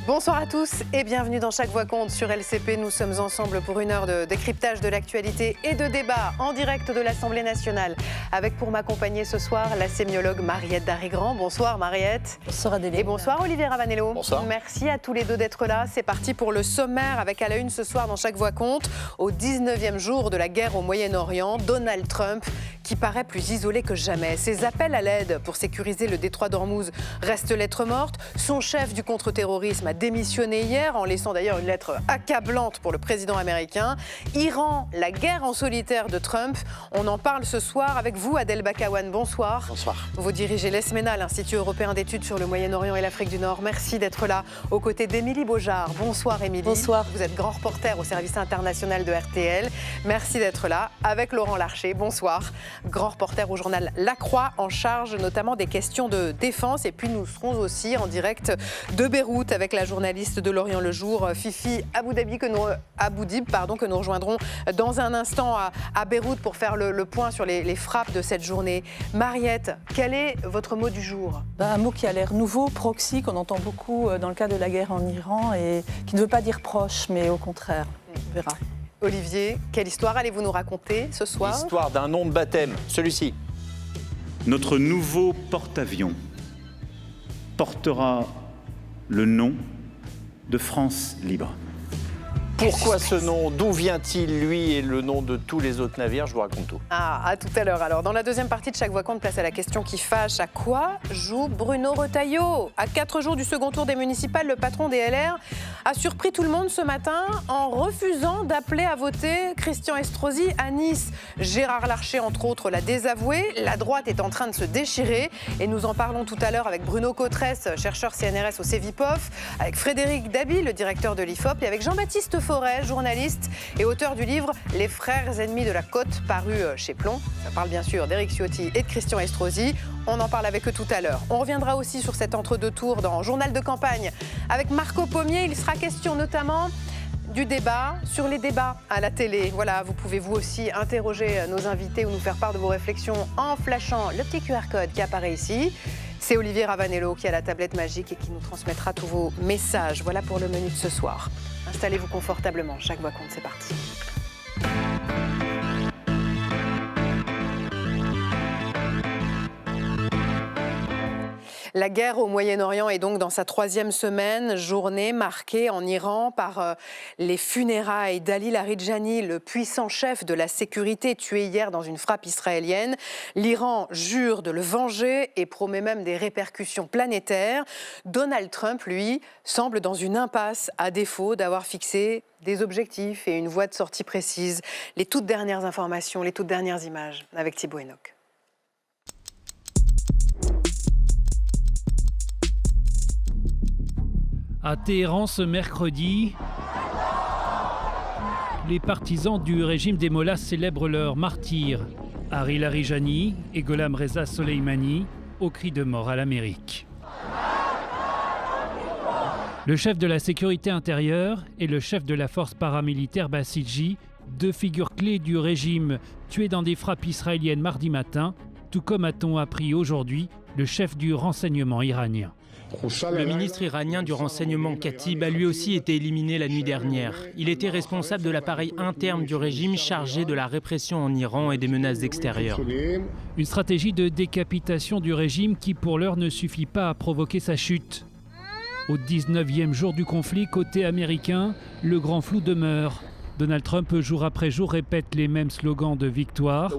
Bonsoir à tous et bienvenue dans Chaque Voix compte sur LCP. Nous sommes ensemble pour une heure de décryptage de l'actualité et de débat en direct de l'Assemblée nationale. Avec pour m'accompagner ce soir la sémiologue Mariette Darigrand. Bonsoir Mariette. Bonsoir Adélie. Et bonsoir Olivier Ravanello. Bonsoir. Merci à tous les deux d'être là. C'est parti pour le sommaire avec à la une ce soir dans Chaque Voix compte. Au 19e jour de la guerre au Moyen-Orient, Donald Trump qui paraît plus isolé que jamais. Ses appels à l'aide pour sécuriser le détroit d'Ormuz restent lettre morte. Son chef du contre-terrorisme a démissionné hier, en laissant d'ailleurs une lettre accablante pour le président américain. Iran, la guerre en solitaire de Trump. On en parle ce soir avec vous, Adel Bakawan. Bonsoir. Bonsoir. Vous dirigez l'ESMENA, l'Institut européen d'études sur le Moyen-Orient et l'Afrique du Nord. Merci d'être là, aux côtés d'Émilie Beaujard. Bonsoir Émilie. Bonsoir. Vous êtes grand reporter au service international de RTL. Merci d'être là, avec Laurent Larcher. Bonsoir. Grand reporter au journal La Croix, en charge notamment des questions de défense. Et puis nous serons aussi en direct de Beyrouth avec la journaliste de L'Orient le Jour, Fifi Aboudib, que nous rejoindrons dans un instant à Beyrouth pour faire le point sur les frappes de cette journée. Mariette, quel est votre mot du jour ? Un mot qui a l'air nouveau, proxy, qu'on entend beaucoup dans le cas de la guerre en Iran et qui ne veut pas dire proche, mais au contraire, on verra. Olivier, quelle histoire allez-vous nous raconter ce soir ? L'histoire d'un nom de baptême, celui-ci. Notre nouveau porte-avions portera le nom de France Libre. Pourquoi ce nom ? D'où vient-il, lui, et le nom de tous les autres navires ? Je vous raconte tout. À tout à l'heure. Alors, dans la deuxième partie de Chaque Voix compte, place à la question qui fâche. À quoi joue Bruno Retailleau ? À 4 jours du second tour des municipales, le patron des LR a surpris tout le monde ce matin en refusant d'appeler à voter Christian Estrosi à Nice. Gérard Larcher, entre autres, l'a désavoué. La droite est en train de se déchirer. Et nous en parlons tout à l'heure avec Bruno Cotresse, chercheur CNRS au CEVIPOF, avec Frédéric Dabi, le directeur de l'IFOP, et avec Jean-Baptiste Forêt, journaliste et auteur du livre Les frères ennemis de la côte, paru chez Plomb. Ça parle bien sûr d'Éric Ciotti et de Christian Estrosi. On en parle avec eux tout à l'heure. On reviendra aussi sur cet entre-deux-tours dans Journal de campagne avec Marco Pommier. Il sera question notamment du débat sur les débats à la télé. Voilà, vous pouvez vous aussi interroger nos invités ou nous faire part de vos réflexions en flashant le petit QR code qui apparaît ici. C'est Olivier Ravanello qui a la tablette magique et qui nous transmettra tous vos messages. Voilà pour le menu de ce soir. Installez-vous confortablement. Chaque Voix compte, c'est parti. La guerre au Moyen-Orient est donc dans sa 3e semaine, journée marquée en Iran par les funérailles d'Ali Larijani, le puissant chef de la sécurité tué hier dans une frappe israélienne. L'Iran jure de le venger et promet même des répercussions planétaires. Donald Trump, lui, semble dans une impasse à défaut d'avoir fixé des objectifs et une voie de sortie précise. Les toutes dernières informations, les toutes dernières images avec Thibaut Enoch. À Téhéran ce mercredi, les partisans du régime des Mollahs célèbrent leurs martyrs, Ali Larijani et Gholam Reza Soleimani, au cri de mort à l'Amérique. Le chef de la sécurité intérieure et le chef de la force paramilitaire Basiji, 2 figures clés du régime, tués dans des frappes israéliennes mardi matin, tout comme a-t-on appris aujourd'hui le chef du renseignement iranien. Le ministre iranien du renseignement Khatib a lui aussi été éliminé la nuit dernière. Il était responsable de l'appareil interne du régime chargé de la répression en Iran et des menaces extérieures. Une stratégie de décapitation du régime qui pour l'heure ne suffit pas à provoquer sa chute. Au 19e jour du conflit, côté américain, le grand flou demeure. Donald Trump, jour après jour, répète les mêmes slogans de victoire.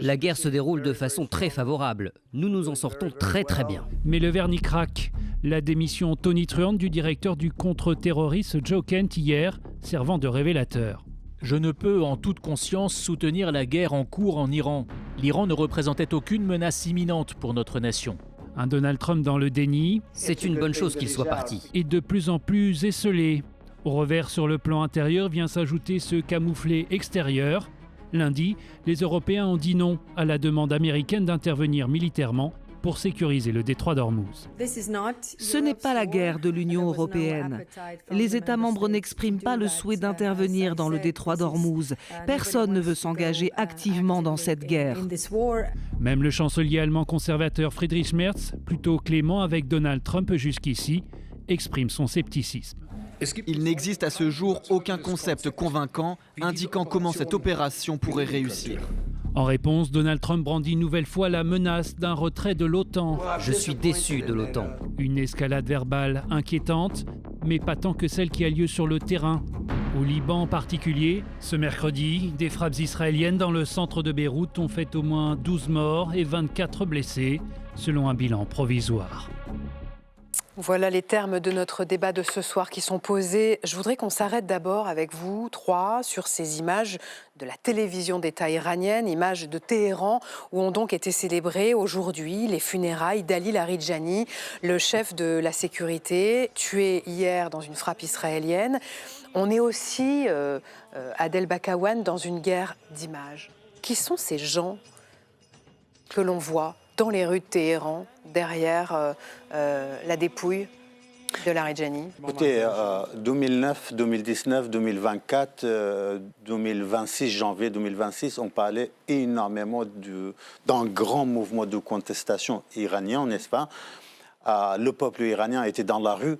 La guerre se déroule de façon très favorable. Nous nous en sortons très bien. Mais le vernis craque. La démission tonitruante du directeur du contre-terrorisme Joe Kent hier, servant de révélateur. Je ne peux en toute conscience soutenir la guerre en cours en Iran. L'Iran ne représentait aucune menace imminente pour notre nation. Un Donald Trump dans le déni. C'est une bonne chose qu'il soit parti. Et de plus en plus esselé. Au revers, sur le plan intérieur, vient s'ajouter ce camouflet extérieur. Lundi, les Européens ont dit non à la demande américaine d'intervenir militairement pour sécuriser le détroit d'Ormuz. Ce n'est pas la guerre de l'Union européenne. Les États membres n'expriment pas le souhait d'intervenir dans le détroit d'Ormuz. Personne ne veut s'engager activement dans cette guerre. Même le chancelier allemand conservateur Friedrich Merz, plutôt clément avec Donald Trump jusqu'ici, exprime son scepticisme. Il n'existe à ce jour aucun concept convaincant indiquant comment cette opération pourrait réussir. En réponse, Donald Trump brandit une nouvelle fois la menace d'un retrait de l'OTAN. Je suis déçu de l'OTAN. Une escalade verbale inquiétante, mais pas tant que celle qui a lieu sur le terrain. Au Liban en particulier, ce mercredi, des frappes israéliennes dans le centre de Beyrouth ont fait au moins 12 morts et 24 blessés, selon un bilan provisoire. Voilà les termes de notre débat de ce soir qui sont posés. Je voudrais qu'on s'arrête d'abord avec vous trois sur ces images de la télévision d'État iranienne, images de Téhéran, où ont donc été célébrées aujourd'hui les funérailles d'Ali Larijani, le chef de la sécurité, tué hier dans une frappe israélienne. On est aussi, Adel Bakawan, dans une guerre d'images. Qui sont ces gens que l'on voit dans les rues de Téhéran, derrière la dépouille de Larijani? Écoutez, 2009, 2019, 2024, 2026, janvier 2026, on parlait énormément d'un grand mouvement de contestation iranien, n'est-ce pas? Le peuple iranien était dans la rue.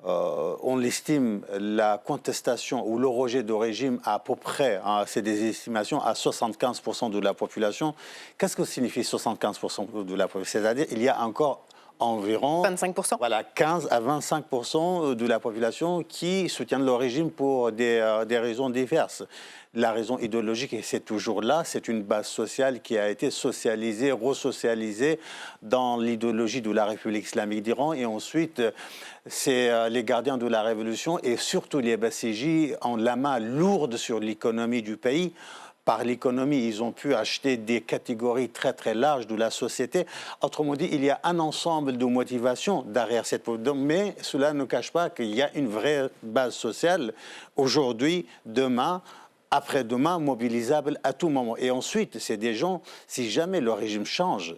On l'estime, la contestation ou le rejet de régime à peu près, c'est des estimations, à 75% de la population. Qu'est-ce que signifie 75% de la population? C'est-à-dire qu'il y a encore environ 25%. Voilà, 15 à 25% de la population qui soutiennent le régime pour des raisons diverses. La raison idéologique, c'est toujours là, c'est une base sociale qui a été socialisée, resocialisée dans l'idéologie de la République islamique d'Iran. Et ensuite, c'est les gardiens de la révolution et surtout les Bassiji ont la main lourde sur l'économie du pays. Par l'économie, ils ont pu acheter des catégories très très larges de la société. Autrement dit, il y a un ensemble de motivations derrière cette politique. Mais cela ne cache pas qu'il y a une vraie base sociale aujourd'hui, demain, après-demain, mobilisable à tout moment. Et ensuite, c'est des gens, si jamais le régime change,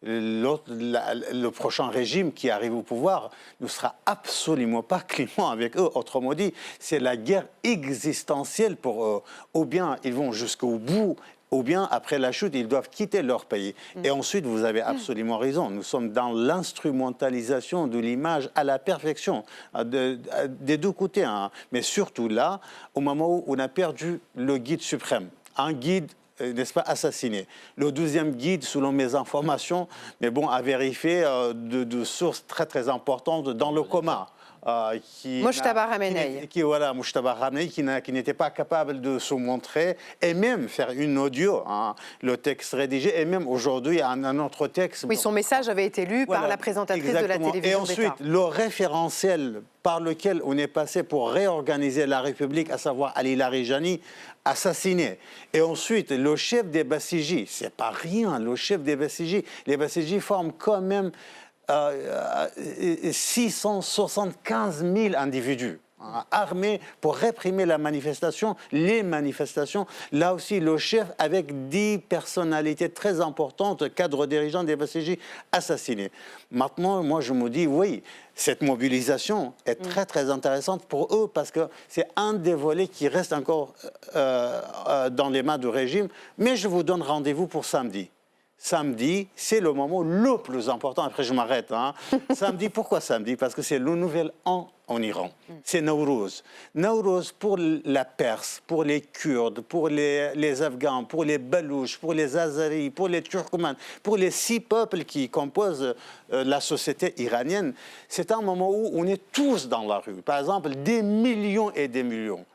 le prochain régime qui arrive au pouvoir ne sera absolument pas clément avec eux. Autrement dit, c'est la guerre existentielle pour eux. Ou bien ils vont jusqu'au bout, ou bien après la chute, ils doivent quitter leur pays. Et ensuite, vous avez absolument raison, nous sommes dans l'instrumentalisation de l'image à la perfection, des deux côtés. Hein. Mais surtout là, au moment où on a perdu le guide suprême, un guide n'est-ce pas, assassiné. Le deuxième guide, selon mes informations, mais bon, a vérifié de sources très très importantes dans le coma. Mojtaba Khamenei. Mojtaba Khamenei qui n'était pas capable de se montrer et même faire une audio, le texte rédigé, et même aujourd'hui un autre texte. Oui, son message avait été lu par la présentatrice de la télévision d'État. Et ensuite, le référentiel par lequel on est passé pour réorganiser la République, à savoir Ali Larijani, assassiné. Et ensuite, le chef des Bassiji, c'est pas rien, le chef des Bassiji, les Bassiji forment quand même 675 000 individus armés pour réprimer les manifestations. Là aussi, le chef avec 10 personnalités très importantes, cadres dirigeants des Bassiji assassinés. Maintenant, moi, je me dis, oui, cette mobilisation est très, très intéressante pour eux parce que c'est un des volets qui reste encore dans les mains du régime. Mais je vous donne rendez-vous pour samedi. Samedi, c'est le moment le plus important. Après, je m'arrête. Samedi, pourquoi samedi? Parce que c'est le nouvel an en Iran. C'est Nowruz. Nowruz pour la Perse, pour les Kurdes, pour les Afghans, pour les Balouches, pour les Azaris, pour les Turkmènes, pour les 6 peuples qui composent la société iranienne. C'est un moment où on est tous dans la rue. Par exemple, des millions et des millions,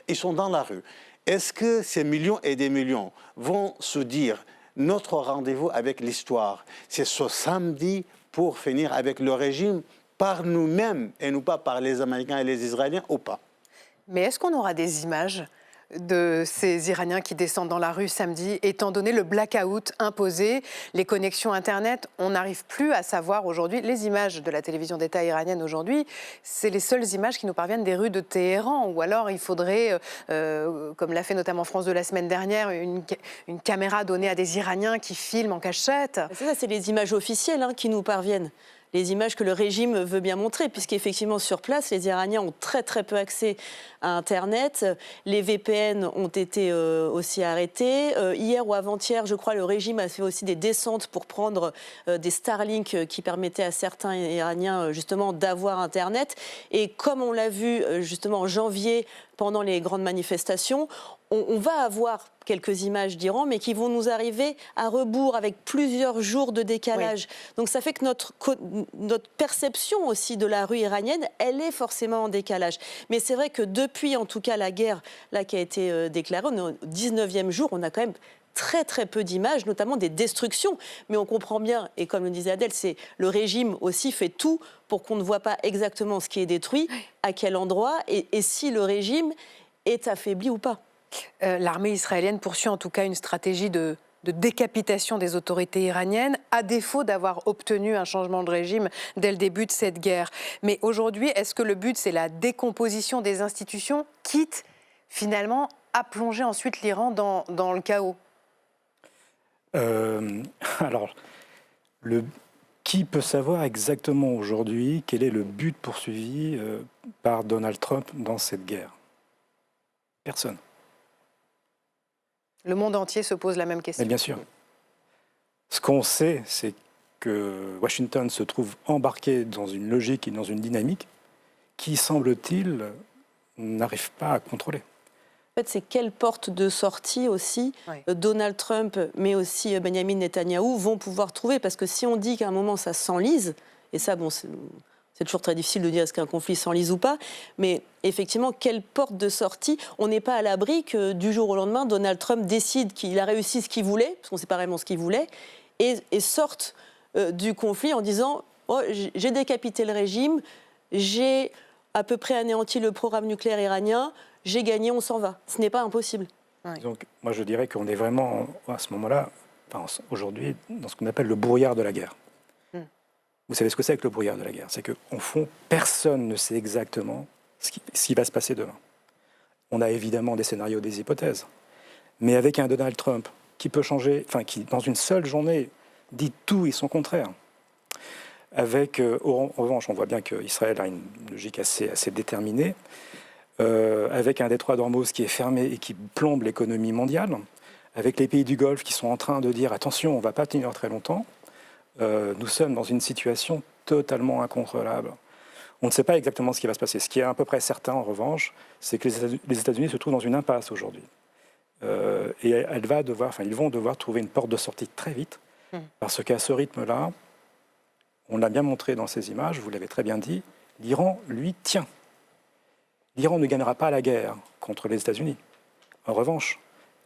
ils sont dans la rue. Est-ce que ces millions et des millions vont se dire notre rendez-vous avec l'histoire, c'est ce samedi pour finir avec le régime par nous-mêmes et non pas par les Américains et les Israéliens ou pas? Mais est-ce qu'on aura des images de ces Iraniens qui descendent dans la rue samedi, étant donné le blackout imposé, les connexions Internet? On n'arrive plus à savoir aujourd'hui. Les images de la télévision d'État iranienne aujourd'hui, c'est les seules images qui nous parviennent des rues de Téhéran. Ou alors il faudrait, comme l'a fait notamment France 2 la semaine dernière, une caméra donnée à des Iraniens qui filment en cachette. C'est ça, c'est les images officielles qui nous parviennent. les images que le régime veut bien montrer, puisqu'effectivement sur place, les Iraniens ont très très peu accès à Internet. Les VPN ont été aussi arrêtés. Hier ou avant-hier, je crois, le régime a fait aussi des descentes pour prendre des Starlink qui permettaient à certains Iraniens justement d'avoir Internet. Et comme on l'a vu justement en janvier, pendant les grandes manifestations, on va avoir quelques images d'Iran, mais qui vont nous arriver à rebours avec plusieurs jours de décalage. Oui. Donc ça fait que notre perception aussi de la rue iranienne, elle est forcément en décalage. Mais c'est vrai que depuis en tout cas la guerre là, qui a été déclarée, on est au 19e jour, on a quand même très très peu d'images, notamment des destructions. Mais on comprend bien, et comme le disait Adèle, c'est le régime aussi fait tout pour qu'on ne voit pas exactement ce qui est détruit, à quel endroit, et si le régime est affaibli ou pas. L'armée israélienne poursuit en tout cas une stratégie de décapitation des autorités iraniennes, à défaut d'avoir obtenu un changement de régime dès le début de cette guerre. Mais aujourd'hui, est-ce que le but, c'est la décomposition des institutions, quitte finalement à plonger ensuite l'Iran dans le chaos ? Alors, qui peut savoir exactement aujourd'hui quel est le but poursuivi par Donald Trump dans cette guerre ? Personne. Le monde entier se pose la même question. Mais bien sûr. Ce qu'on sait, c'est que Washington se trouve embarqué dans une logique et dans une dynamique qui, semble-t-il, n'arrive pas à contrôler. En fait, c'est quelle porte de sortie aussi Donald Trump, mais aussi Benjamin Netanyahou vont pouvoir trouver. Parce que si on dit qu'à un moment ça s'enlise, et ça, bon, c'est toujours très difficile de dire est-ce qu'un conflit s'enlise ou pas, mais effectivement, quelle porte de sortie ? On n'est pas à l'abri que du jour au lendemain, Donald Trump décide qu'il a réussi ce qu'il voulait, parce qu'on ne sait pas vraiment ce qu'il voulait, et sorte du conflit en disant oh, j'ai décapité le régime, j'ai à peu près anéanti le programme nucléaire iranien, j'ai gagné, on s'en va. Ce n'est pas impossible. Donc, moi, je dirais qu'on est vraiment, à ce moment-là, aujourd'hui, dans ce qu'on appelle le brouillard de la guerre. Vous savez ce que c'est que le brouillard de la guerre ? C'est qu'au fond, personne ne sait exactement ce qui va se passer demain. On a évidemment des scénarios, des hypothèses. Mais avec un Donald Trump qui peut changer, qui, dans une seule journée, dit tout et son contraire. Avec, en revanche, on voit bien qu'Israël a une logique assez déterminée. Avec un détroit d'Ormuz qui est fermé et qui plombe l'économie mondiale. Avec les pays du Golfe qui sont en train de dire « attention, on ne va pas tenir très longtemps ». Nous sommes dans une situation totalement incontrôlable. On ne sait pas exactement ce qui va se passer. Ce qui est à peu près certain, en revanche, c'est que les États-Unis se trouvent dans une impasse aujourd'hui. Et ils vont devoir trouver une porte de sortie très vite, parce qu'à ce rythme-là, on l'a bien montré dans ces images, vous l'avez très bien dit, l'Iran, lui, tient. L'Iran ne gagnera pas la guerre contre les États-Unis. En revanche,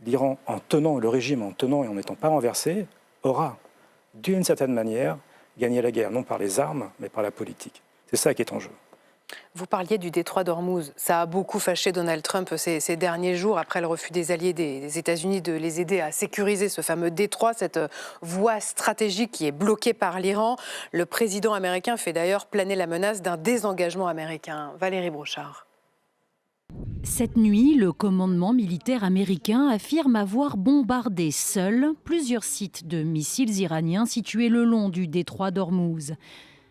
l'Iran, en tenant le régime, en tenant et en n'étant pas renversé, aura d'une certaine manière, gagner la guerre, non par les armes, mais par la politique. C'est ça qui est en jeu. Vous parliez du détroit d'Ormuz. Ça a beaucoup fâché Donald Trump ces derniers jours, après le refus des alliés des États-Unis de les aider à sécuriser ce fameux détroit, cette voie stratégique qui est bloquée par l'Iran. Le président américain fait d'ailleurs planer la menace d'un désengagement américain. Valérie Brochard. Cette nuit, le commandement militaire américain affirme avoir bombardé seul plusieurs sites de missiles iraniens situés le long du détroit d'Ormuz.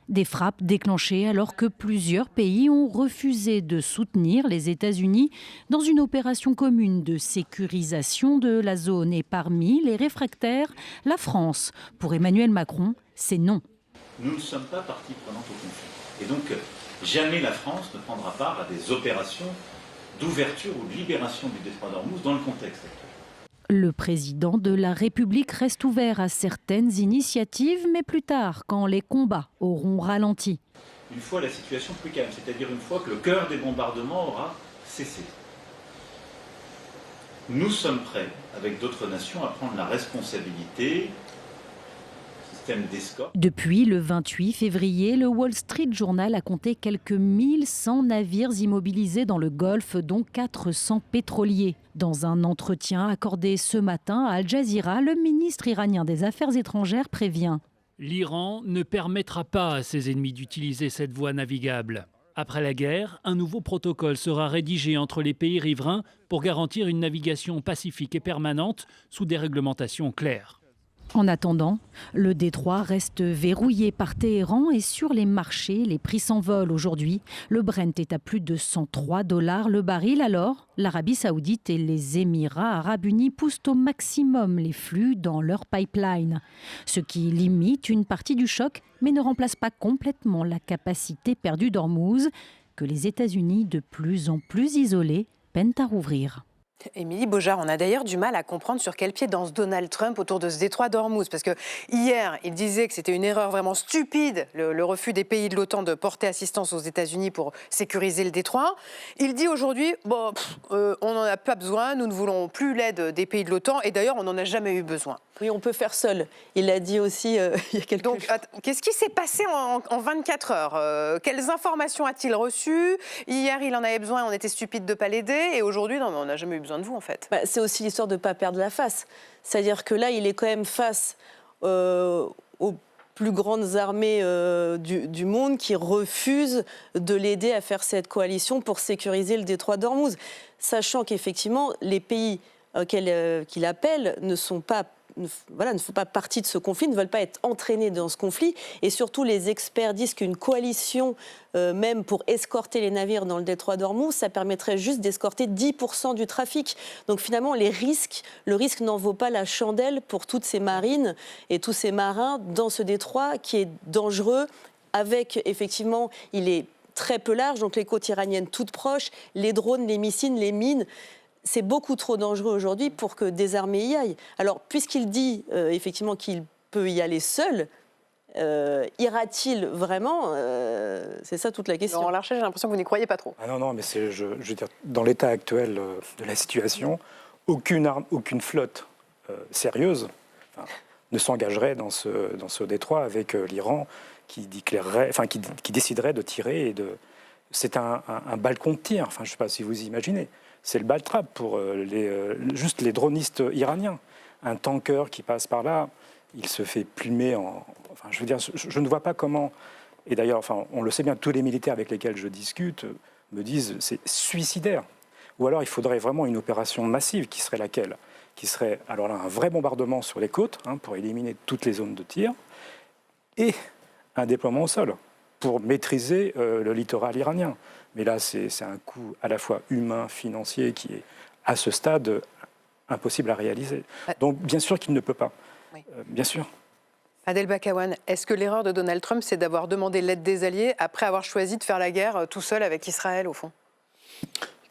Des frappes déclenchées alors que plusieurs pays ont refusé de soutenir les États-Unis dans une opération commune de sécurisation de la zone. Et parmi les réfractaires, la France. Pour Emmanuel Macron, c'est non. Nous ne sommes pas partie prenante au conflit. Et donc, jamais la France ne prendra part à des opérations d'ouverture ou de libération du détroit d'Ormuz dans le contexte actuel. Le président de la République reste ouvert à certaines initiatives, mais plus tard, quand les combats auront ralenti. Une fois la situation plus calme, c'est-à-dire une fois que le cœur des bombardements aura cessé. Nous sommes prêts, avec d'autres nations, à prendre la responsabilité. Depuis le 28 février, le Wall Street Journal a compté quelques 1100 navires immobilisés dans le Golfe, dont 400 pétroliers. Dans un entretien accordé ce matin à Al Jazeera, le ministre iranien des Affaires étrangères prévient. L'Iran ne permettra pas à ses ennemis d'utiliser cette voie navigable. Après la guerre, un nouveau protocole sera rédigé entre les pays riverains pour garantir une navigation pacifique et permanente sous des réglementations claires. En attendant, le détroit reste verrouillé par Téhéran et sur les marchés, les prix s'envolent aujourd'hui. Le Brent est à plus de 103 $ le baril. Alors, l'Arabie Saoudite et les Émirats Arabes Unis poussent au maximum les flux dans leur pipeline. Ce qui limite une partie du choc, mais ne remplace pas complètement la capacité perdue d'Ormuz, que les États-Unis, de plus en plus isolés, peinent à rouvrir. Émilie Beaujard, on a d'ailleurs du mal à comprendre sur quel pied danse Donald Trump autour de ce détroit d'Ormuz. Parce que hier, il disait que c'était une erreur vraiment stupide, le refus des pays de l'OTAN de porter assistance aux États-Unis pour sécuriser le détroit. Il dit aujourd'hui, bon, on n'en a pas besoin, nous ne voulons plus l'aide des pays de l'OTAN. Et d'ailleurs, on n'en a jamais eu besoin. Oui, on peut faire seul. Il l'a dit aussi il y a quelques jours. Donc, qu'est-ce qui s'est passé en 24 heures Quelles informations a-t-il reçues? Hier, il en avait besoin, on était stupide de ne pas l'aider. Et aujourd'hui, non, on n'a jamais eu besoin de vous, en fait. C'est aussi l'histoire de ne pas perdre la face. C'est-à-dire que là, il est quand même face aux plus grandes armées du monde qui refusent de l'aider à faire cette coalition pour sécuriser le détroit d'Ormuz. Sachant qu'effectivement, les pays qu'il appelle ne font pas partie de ce conflit, ne veulent pas être entraînés dans ce conflit. Et surtout, les experts disent qu'une coalition, même pour escorter les navires dans le détroit d'Ormuz, ça permettrait juste d'escorter 10% du trafic. Donc finalement, le risque n'en vaut pas la chandelle pour toutes ces marines et tous ces marins dans ce détroit qui est dangereux, avec effectivement, il est très peu large, donc les côtes iraniennes toutes proches, les drones, les missiles, les mines. C'est beaucoup trop dangereux aujourd'hui pour que des armées y aillent. Alors, puisqu'il dit effectivement qu'il peut y aller seul, ira-t-il vraiment C'est ça toute la question. Laurent Larcher, j'ai l'impression que vous n'y croyez pas trop. Ah non, mais je veux dire, dans l'état actuel de la situation, aucune flotte sérieuse ne s'engagerait dans ce détroit avec l'Iran qui déciderait de tirer. C'est un balcon de tir, je ne sais pas si vous imaginez. C'est le bal-trap pour juste les dronistes iraniens. Un tanker qui passe par là, il se fait plumer je ne vois pas comment... Et d'ailleurs, on le sait bien, tous les militaires avec lesquels je discute me disent c'est suicidaire. Ou alors il faudrait vraiment une opération massive qui serait laquelle? Qui serait alors là un vrai bombardement sur les côtes pour éliminer toutes les zones de tir et un déploiement au sol pour maîtriser le littoral iranien. Mais là, c'est un coût à la fois humain, financier, qui est, à ce stade, impossible à réaliser. Donc, bien sûr qu'il ne peut pas. Oui. Bien sûr. Adel Bakawan, est-ce que l'erreur de Donald Trump, c'est d'avoir demandé l'aide des alliés après avoir choisi de faire la guerre tout seul avec Israël, au fond?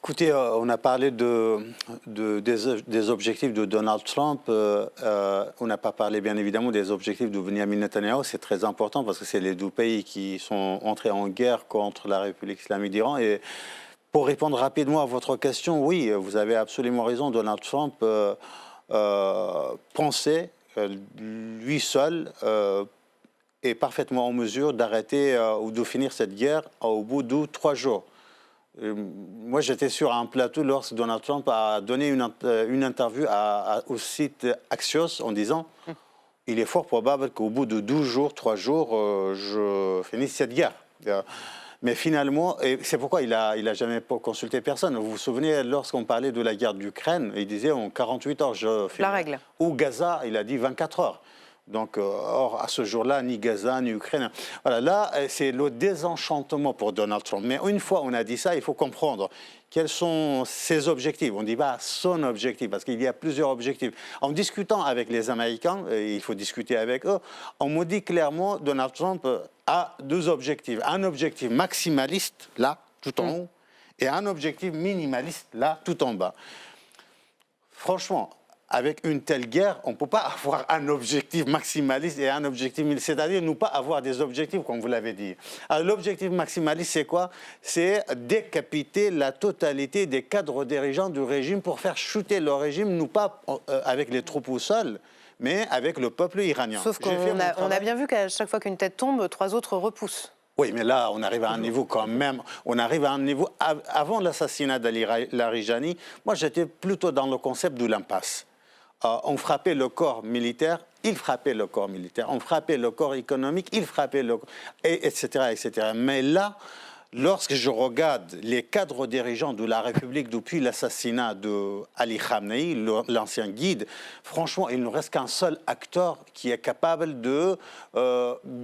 Écoutez, on a parlé des objectifs de Donald Trump. On n'a pas parlé, bien évidemment, des objectifs de Benjamin Netanyahu. C'est très important parce que c'est les deux pays qui sont entrés en guerre contre la République islamique d'Iran. Et pour répondre rapidement à votre question, oui, vous avez absolument raison. Donald Trump pensait, lui seul, est parfaitement en mesure d'arrêter ou de finir cette guerre au bout de 3 jours. Moi, j'étais sur un plateau lorsque Donald Trump a donné une interview au site Axios en disant il est fort probable qu'au bout de 12 jours, 3 jours, je finisse cette guerre. Mais finalement, et c'est pourquoi il a jamais consulté personne. Vous vous souvenez, lorsqu'on parlait de la guerre d'Ukraine, il disait en 48 heures, je finis. La règle. Ou Gaza, il a dit 24 heures. Donc, or, à ce jour-là, ni Gaza, ni Ukraine. Voilà, là, c'est le désenchantement pour Donald Trump. Mais une fois on a dit ça, il faut comprendre quels sont ses objectifs. On ne dit pas son objectif, parce qu'il y a plusieurs objectifs. En discutant avec les Américains, il faut discuter avec eux, on me dit clairement Donald Trump a 2 objectifs. Un objectif maximaliste, là, tout en haut, et un objectif minimaliste, là, tout en bas. Franchement, avec une telle guerre, on ne peut pas avoir un objectif maximaliste et un objectif minimaliste, c'est-à-dire ne pas avoir des objectifs, comme vous l'avez dit. Alors, l'objectif maximaliste, c'est quoi? C'est décapiter la totalité des cadres dirigeants du régime pour faire chuter le régime, non pas avec les troupes au sol, mais avec le peuple iranien. Sauf qu'on a bien vu qu'à chaque fois qu'une tête tombe, 3 autres repoussent. Oui, mais là, on arrive à un niveau quand même. On arrive à un niveau... Avant l'assassinat d'Ali Larijani, moi, j'étais plutôt dans le concept de l'impasse. On frappait le corps militaire, il frappait le corps militaire. On frappait le corps économique, il frappait le corps... etc., etc. Mais là, lorsque je regarde les cadres dirigeants de la République depuis l'assassinat d'Ali Khamenei, l'ancien guide, franchement, il ne reste qu'un seul acteur qui est capable de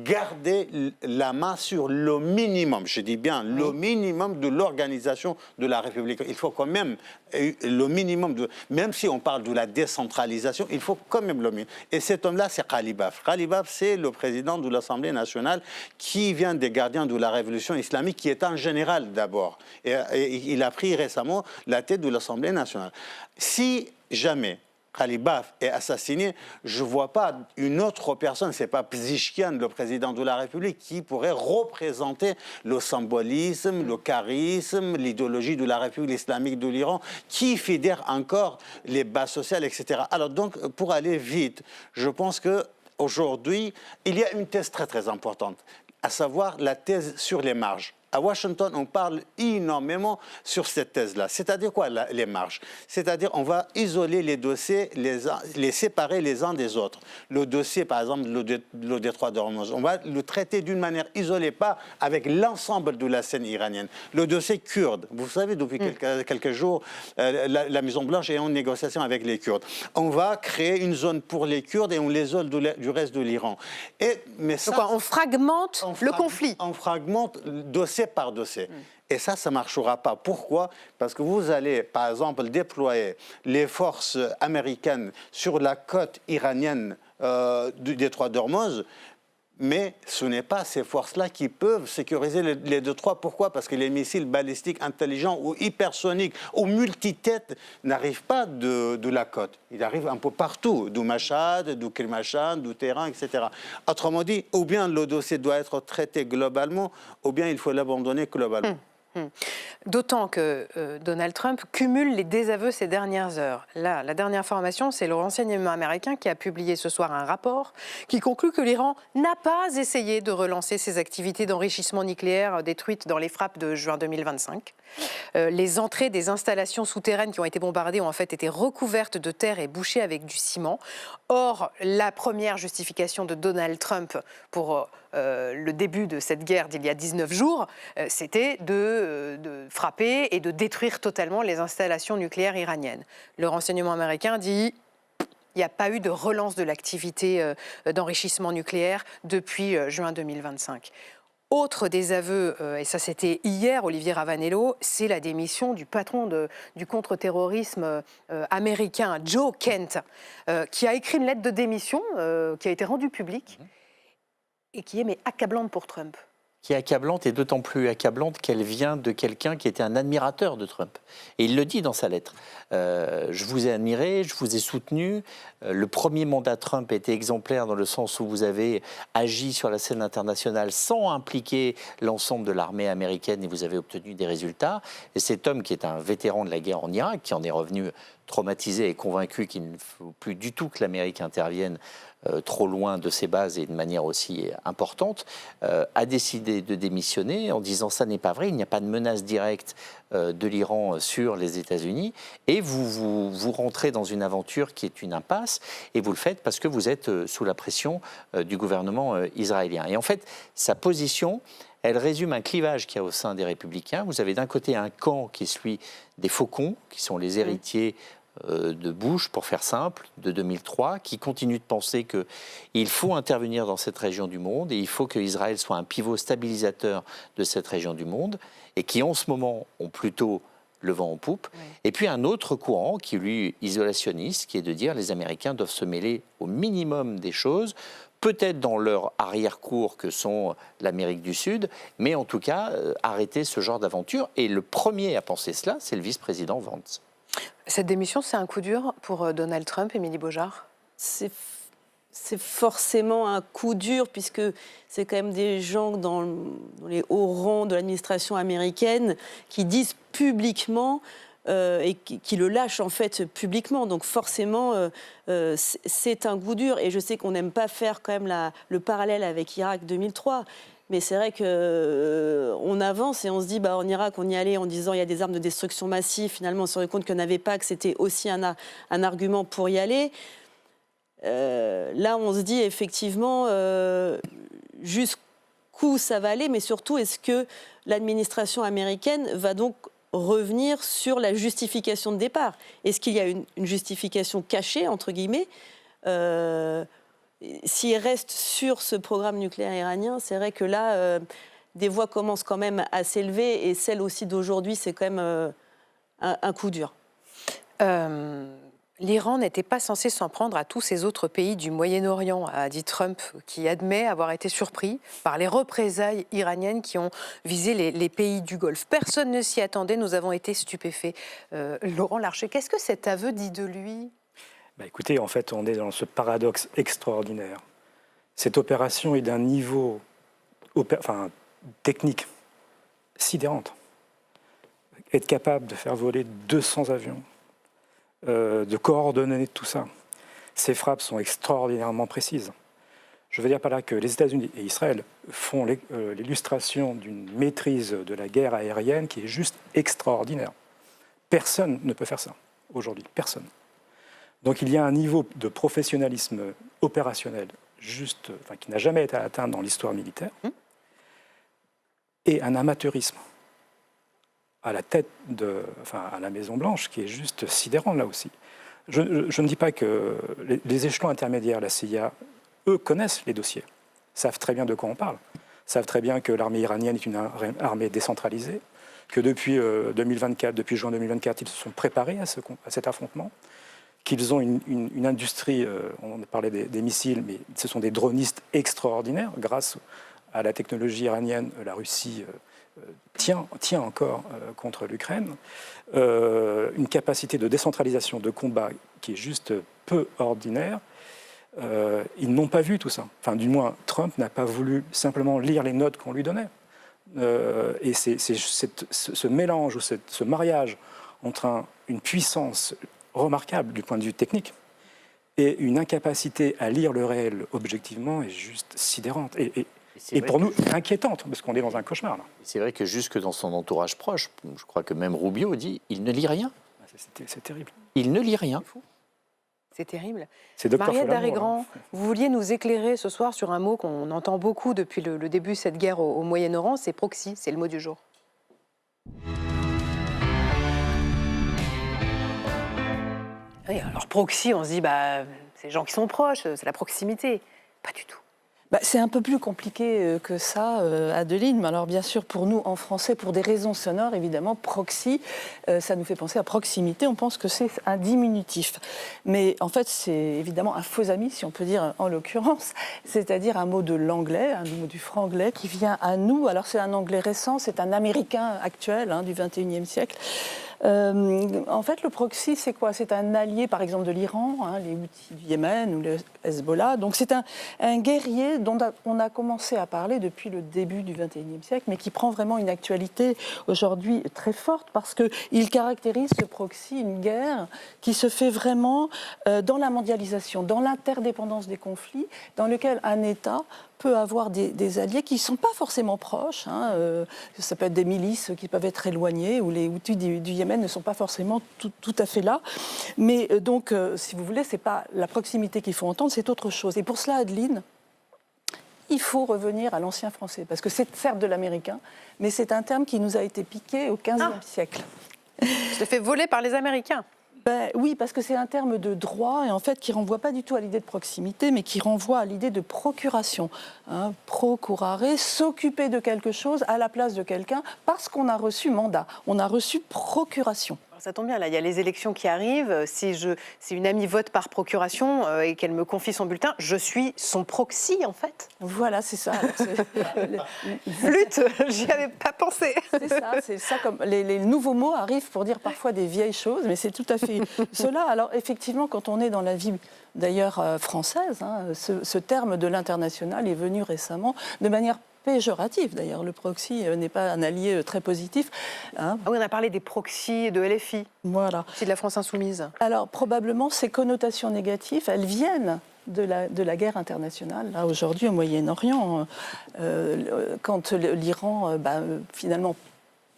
garder la main sur le minimum, je dis bien le minimum de l'organisation de la République. Il faut quand même le minimum, même si on parle de la décentralisation, il faut quand même le minimum. Et cet homme-là, c'est Khalibaf. Khalibaf, c'est le président de l'Assemblée nationale qui vient des gardiens de la révolution islamique, qui est un général d'abord. Et il a pris récemment la tête de l'Assemblée nationale. Si jamais Khalibaf est assassiné, je ne vois pas une autre personne, ce n'est pas Pezeshkian, le président de la République, qui pourrait représenter le symbolisme, le charisme, l'idéologie de la République islamique de l'Iran, qui fédère encore les bases sociales, etc. Alors donc, pour aller vite, je pense qu'aujourd'hui, il y a une thèse très très importante, à savoir la thèse sur les marges. À Washington, on parle énormément sur cette thèse-là. C'est-à-dire quoi, les marges? C'est-à-dire on va isoler les dossiers, les séparer les uns des autres. Le dossier, par exemple, le détroit d'Ormuz, on va le traiter d'une manière isolée, pas avec l'ensemble de la scène iranienne. Le dossier kurde, vous savez, depuis quelques jours, la Maison-Blanche est en négociation avec les Kurdes. On va créer une zone pour les Kurdes et on les isole du reste de l'Iran. Donc quoi, on fragmente le conflit. On fragmente dossier par dossier. Et ça ne marchera pas. Pourquoi? Parce que vous allez, par exemple, déployer les forces américaines sur la côte iranienne du détroit d'Ormuz, mais ce n'est pas ces forces-là qui peuvent sécuriser les détroits. Pourquoi? Parce que les missiles balistiques intelligents ou hypersoniques ou multitêtes n'arrivent pas de la côte. Ils arrivent un peu partout, du Mashhad, du Kermanshah, du Téhéran, etc. Autrement dit, ou bien le dossier doit être traité globalement, ou bien il faut l'abandonner globalement. D'autant que Donald Trump cumule les désaveux ces dernières heures. Là, la dernière information, c'est le renseignement américain qui a publié ce soir un rapport qui conclut que l'Iran n'a pas essayé de relancer ses activités d'enrichissement nucléaire détruites dans les frappes de juin 2025. Les entrées des installations souterraines qui ont été bombardées ont en fait été recouvertes de terre et bouchées avec du ciment. Or, la première justification de Donald Trump pour le début de cette guerre d'il y a 19 jours, c'était de frapper et de détruire totalement les installations nucléaires iraniennes. Le renseignement américain dit il n'y a pas eu de relance de l'activité d'enrichissement nucléaire depuis juin 2025. Autre désaveu, et ça c'était hier, Olivier Ravanello, c'est la démission du patron du contre-terrorisme américain, Joe Kent, qui a écrit une lettre de démission qui a été rendue publique et qui est accablante pour Trump. Qui est accablante, et d'autant plus accablante qu'elle vient de quelqu'un qui était un admirateur de Trump. Et il le dit dans sa lettre. Je vous ai admiré, je vous ai soutenu. Le premier mandat Trump était exemplaire dans le sens où vous avez agi sur la scène internationale sans impliquer l'ensemble de l'armée américaine et vous avez obtenu des résultats. Et cet homme qui est un vétéran de la guerre en Irak, qui en est revenu traumatisé et convaincu qu'il ne faut plus du tout que l'Amérique intervienne trop loin de ses bases et de manière aussi importante, a décidé de démissionner en disant ça n'est pas vrai, il n'y a pas de menace directe de l'Iran sur les États-Unis, et vous rentrez dans une aventure qui est une impasse, et vous le faites parce que vous êtes sous la pression du gouvernement israélien. Et en fait, sa position, elle résume un clivage qu'il y a au sein des Républicains. Vous avez d'un côté un camp qui est celui des faucons, qui sont les héritiers de Bush, pour faire simple, de 2003, qui continue de penser qu'il faut intervenir dans cette région du monde et il faut que Israël soit un pivot stabilisateur de cette région du monde, et qui en ce moment ont plutôt le vent en poupe. Oui. Et puis un autre courant qui est lui isolationniste, qui est de dire les Américains doivent se mêler au minimum des choses, peut-être dans leur arrière-cour que sont l'Amérique du Sud, mais en tout cas arrêter ce genre d'aventure. Et le premier à penser cela, c'est le vice-président Vance. Cette démission, c'est un coup dur pour Donald Trump, Émilie Beaujard? C'est forcément un coup dur, puisque c'est quand même des gens dans les hauts rangs de l'administration américaine qui disent publiquement et qui le lâchent en fait publiquement. Donc forcément, c'est un coup dur. Et je sais qu'on n'aime pas faire quand même le parallèle avec Irak 2003. Mais c'est vrai qu'on avance et on se dit, en Irak, on y allait en disant il y a des armes de destruction massive. Finalement, on se rendait compte qu'il n'y en avait pas, que c'était aussi un argument pour y aller. Là, on se dit effectivement, jusqu'où ça va aller, mais surtout, est-ce que l'administration américaine va donc revenir sur la justification de départ? Est-ce qu'il y a une justification cachée, entre guillemets? S'il reste sur ce programme nucléaire iranien, c'est vrai que là, des voix commencent quand même à s'élever, et celle aussi d'aujourd'hui, c'est quand même un coup dur. L'Iran n'était pas censé s'en prendre à tous ces autres pays du Moyen-Orient, a dit Trump, qui admet avoir été surpris par les représailles iraniennes qui ont visé les pays du Golfe. Personne ne s'y attendait, nous avons été stupéfaits. Laurent Larcher, qu'est-ce que cet aveu dit de lui ? Écoutez, en fait, on est dans ce paradoxe extraordinaire. Cette opération est d'un niveau technique sidérante. Être capable de faire voler 200 avions, de coordonner tout ça. Ces frappes sont extraordinairement précises. Je veux dire par là que les États-Unis et Israël font l'illustration d'une maîtrise de la guerre aérienne qui est juste extraordinaire. Personne ne peut faire ça aujourd'hui, personne. Donc il y a un niveau de professionnalisme opérationnel qui n'a jamais été atteint dans l'histoire militaire, et un amateurisme à la tête à la Maison-Blanche, qui est juste sidérant là aussi. Je ne dis pas que les échelons intermédiaires, la CIA, eux connaissent les dossiers, savent très bien de quoi on parle, savent très bien que l'armée iranienne est une armée décentralisée, que depuis juin 2024, ils se sont préparés à cet affrontement, qu'ils ont une industrie, on parlait des missiles, mais ce sont des dronistes extraordinaires. Grâce à la technologie iranienne, la Russie tient encore contre l'Ukraine. Une capacité de décentralisation de combat qui est juste peu ordinaire. Ils n'ont pas vu tout ça. Enfin, du moins, Trump n'a pas voulu simplement lire les notes qu'on lui donnait. Et c'est ce mélange ou ce mariage entre une puissance remarquable du point de vue technique et une incapacité à lire le réel objectivement est juste sidérante et pour nous inquiétante, parce qu'on est dans un cauchemar là. C'est vrai que jusque dans son entourage proche, je crois que même Rubio dit il ne lit rien. C'est terrible. Il ne lit rien. C'est terrible. C'est Mariette Darrigrand, vous vouliez nous éclairer ce soir sur un mot qu'on entend beaucoup depuis le début de cette guerre au Moyen-Orient, c'est proxy, c'est le mot du jour. Oui, alors proxy, on se dit, c'est les gens qui sont proches, c'est la proximité. Pas du tout. C'est un peu plus compliqué que ça, Adeline. Mais alors, bien sûr, pour nous, en français, pour des raisons sonores, évidemment, proxy, ça nous fait penser à proximité. On pense que c'est un diminutif. Mais en fait, c'est évidemment un faux ami, si on peut dire en l'occurrence, c'est-à-dire un mot de l'anglais, un mot du franglais qui vient à nous. Alors, c'est un anglais récent, c'est un américain actuel du XXIe siècle. En fait, le proxy, c'est quoi? C'est un allié, par exemple, de l'Iran, les Houthis du Yémen ou le Hezbollah. Donc, c'est un guerrier dont on a commencé à parler depuis le début du XXIe siècle, mais qui prend vraiment une actualité aujourd'hui très forte parce qu'il caractérise, ce proxy, une guerre qui se fait vraiment dans la mondialisation, dans l'interdépendance des conflits, dans lequel un État peut avoir des alliés qui ne sont pas forcément proches. Ça peut être des milices qui peuvent être éloignées, ou les Houthis du Yémen ne sont pas forcément tout à fait là. Mais donc, si vous voulez, ce n'est pas la proximité qu'il faut entendre, c'est autre chose. Et pour cela, Adeline, il faut revenir à l'ancien français, parce que c'est certes de l'américain, mais c'est un terme qui nous a été piqué au XVe siècle. Se fait voler par les Américains. Oui, parce que c'est un terme de droit et en fait qui ne renvoie pas du tout à l'idée de proximité, mais qui renvoie à l'idée de procuration. Procurare, s'occuper de quelque chose à la place de quelqu'un parce qu'on a reçu mandat, on a reçu procuration. Ça tombe bien, là, il y a les élections qui arrivent. Si une amie vote par procuration et qu'elle me confie son bulletin, je suis son proxy, en fait. Voilà, c'est ça. Flûte, j'y avais pas pensé. C'est ça comme les nouveaux mots arrivent pour dire parfois des vieilles choses, mais c'est tout à fait cela. Alors, effectivement, quand on est dans la vie, d'ailleurs, française, ce terme de l'international est venu récemment de manière péjorative. D'ailleurs, le proxy n'est pas un allié très positif. Oui, on a parlé des proxys de LFI. Voilà. C'est de la France insoumise. Alors, probablement, ces connotations négatives, elles viennent de la guerre internationale. Là, aujourd'hui, au Moyen-Orient, quand l'Iran, finalement,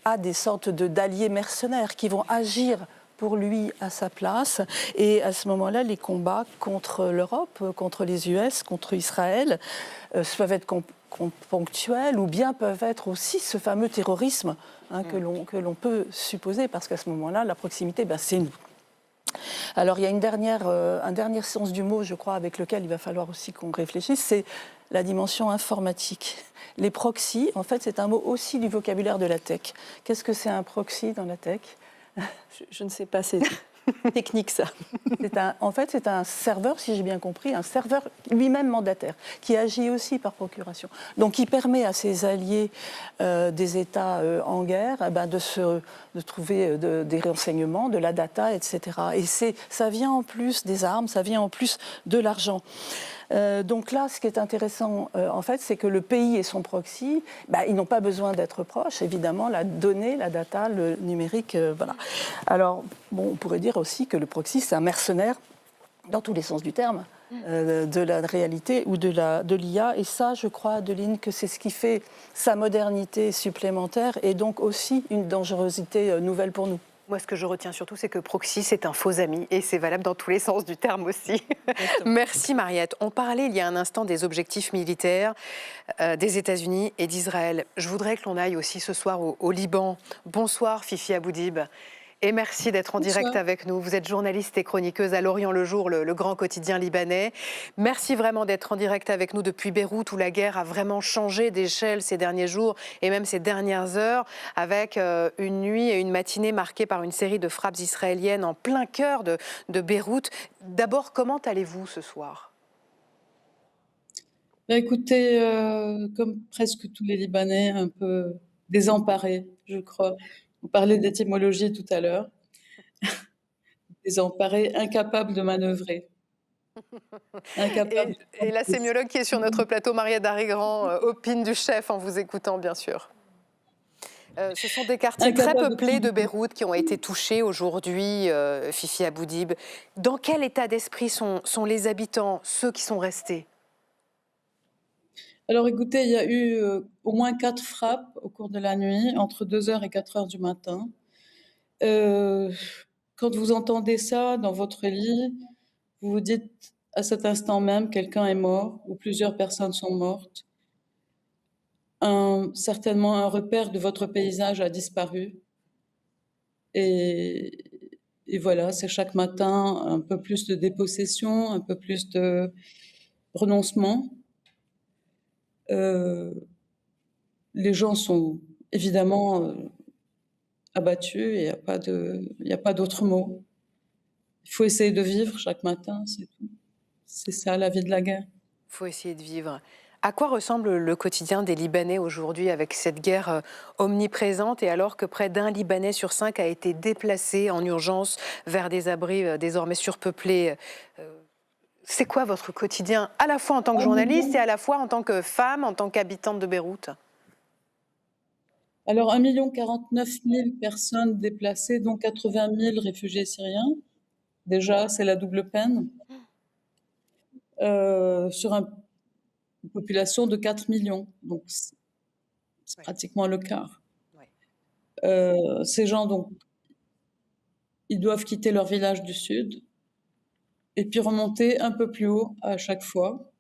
a des sortes d'alliés mercenaires qui vont agir pour lui à sa place. Et à ce moment-là, les combats contre l'Europe, contre les US, contre Israël, peuvent être ponctuelles ou bien peuvent être aussi ce fameux terrorisme que l'on peut supposer, parce qu'à ce moment-là, la proximité, c'est nous. Alors il y a un dernier sens du mot, je crois, avec lequel il va falloir aussi qu'on réfléchisse, c'est la dimension informatique. Les proxys, en fait, c'est un mot aussi du vocabulaire de la tech. Qu'est-ce que c'est un proxy dans la tech ? Je ne sais pas, c'est technique ça. En fait, c'est un serveur, si j'ai bien compris, un serveur lui-même mandataire, qui agit aussi par procuration. Donc, il permet à ses alliés des États en guerre de trouver des renseignements, de la data, etc. Et ça vient en plus des armes, ça vient en plus de l'argent. Donc là, ce qui est intéressant, en fait, c'est que le pays et son proxy, ils n'ont pas besoin d'être proches. Évidemment, la donnée, la data, le numérique, voilà. Alors, on pourrait dire aussi que le proxy, c'est un mercenaire, dans tous les sens du terme, de la réalité ou de l'IA. Et ça, je crois, Adeline, que c'est ce qui fait sa modernité supplémentaire et donc aussi une dangerosité nouvelle pour nous. Moi, ce que je retiens surtout, c'est que proxy, c'est un faux ami. Et c'est valable dans tous les sens du terme aussi. Merci, Mariette. On parlait il y a un instant des objectifs militaires des États-Unis et d'Israël. Je voudrais que l'on aille aussi ce soir au Liban. Bonsoir, Fifi Aboudib. Et merci d'être en direct avec nous. Vous êtes journaliste et chroniqueuse à L'Orient le Jour, le grand quotidien libanais. Merci vraiment d'être en direct avec nous depuis Beyrouth, où la guerre a vraiment changé d'échelle ces derniers jours et même ces dernières heures, avec une nuit et une matinée marquées par une série de frappes israéliennes en plein cœur de Beyrouth. D'abord, comment allez-vous ce soir ? Écoutez, comme presque tous les Libanais, un peu désemparés, je crois. Vous parlez d'étymologie tout à l'heure. Désemparés, incapables de manœuvrer. Et la sémiologue qui est sur notre plateau, Maria Darrigrand, opine du chef en vous écoutant, bien sûr. Ce sont des quartiers très peuplés de Beyrouth qui ont été touchés aujourd'hui, Fifi Aboudib. Dans quel état d'esprit sont les habitants, ceux qui sont restés ? Alors écoutez, il y a eu au moins 4 frappes au cours de la nuit, entre 2h et 4h du matin. Quand vous entendez ça dans votre lit, vous vous dites à cet instant même, quelqu'un est mort ou plusieurs personnes sont mortes. Certainement un repère de votre paysage a disparu. Et voilà, c'est chaque matin un peu plus de dépossession, un peu plus de renoncement. Les gens sont évidemment abattus et il n'y a pas d'autre mot. Il faut essayer de vivre chaque matin, c'est tout. C'est ça, la vie de la guerre. Il faut essayer de vivre. À quoi ressemble le quotidien des Libanais aujourd'hui avec cette guerre omniprésente et alors que près d'un Libanais sur 5 a été déplacé en urgence vers des abris désormais surpeuplés ? C'est quoi votre quotidien, à la fois en tant que journaliste et à la fois en tant que femme, en tant qu'habitante de Beyrouth ? Alors, 1,049 million de personnes déplacées, dont 80 000 réfugiés syriens. Déjà, c'est la double peine. Sur une population de 4 millions. Donc, c'est pratiquement le quart. Ces gens, donc, ils doivent quitter leur village du sud et puis remonter un peu plus haut à chaque fois.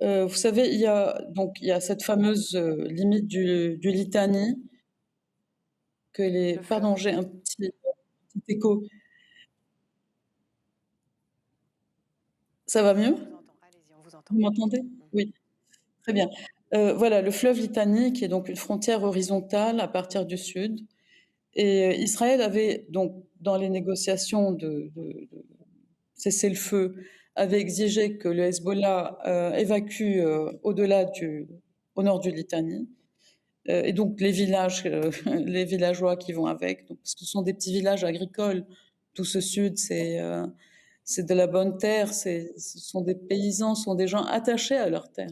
Vous savez, il y a cette fameuse limite du Litani que les... Pardon, j'ai un petit écho. Ça va mieux ? Vous m'entendez ? Oui, très bien. Voilà, le fleuve Litani, qui est donc une frontière horizontale à partir du sud. Et Israël avait donc, dans les négociations de cessez-le-feu, avait exigé que le Hezbollah évacue au nord du Litani. Et donc les villageois qui vont avec, donc, parce que ce sont des petits villages agricoles. Tout ce sud, c'est de la bonne terre, ce sont des paysans, ce sont des gens attachés à leur terre.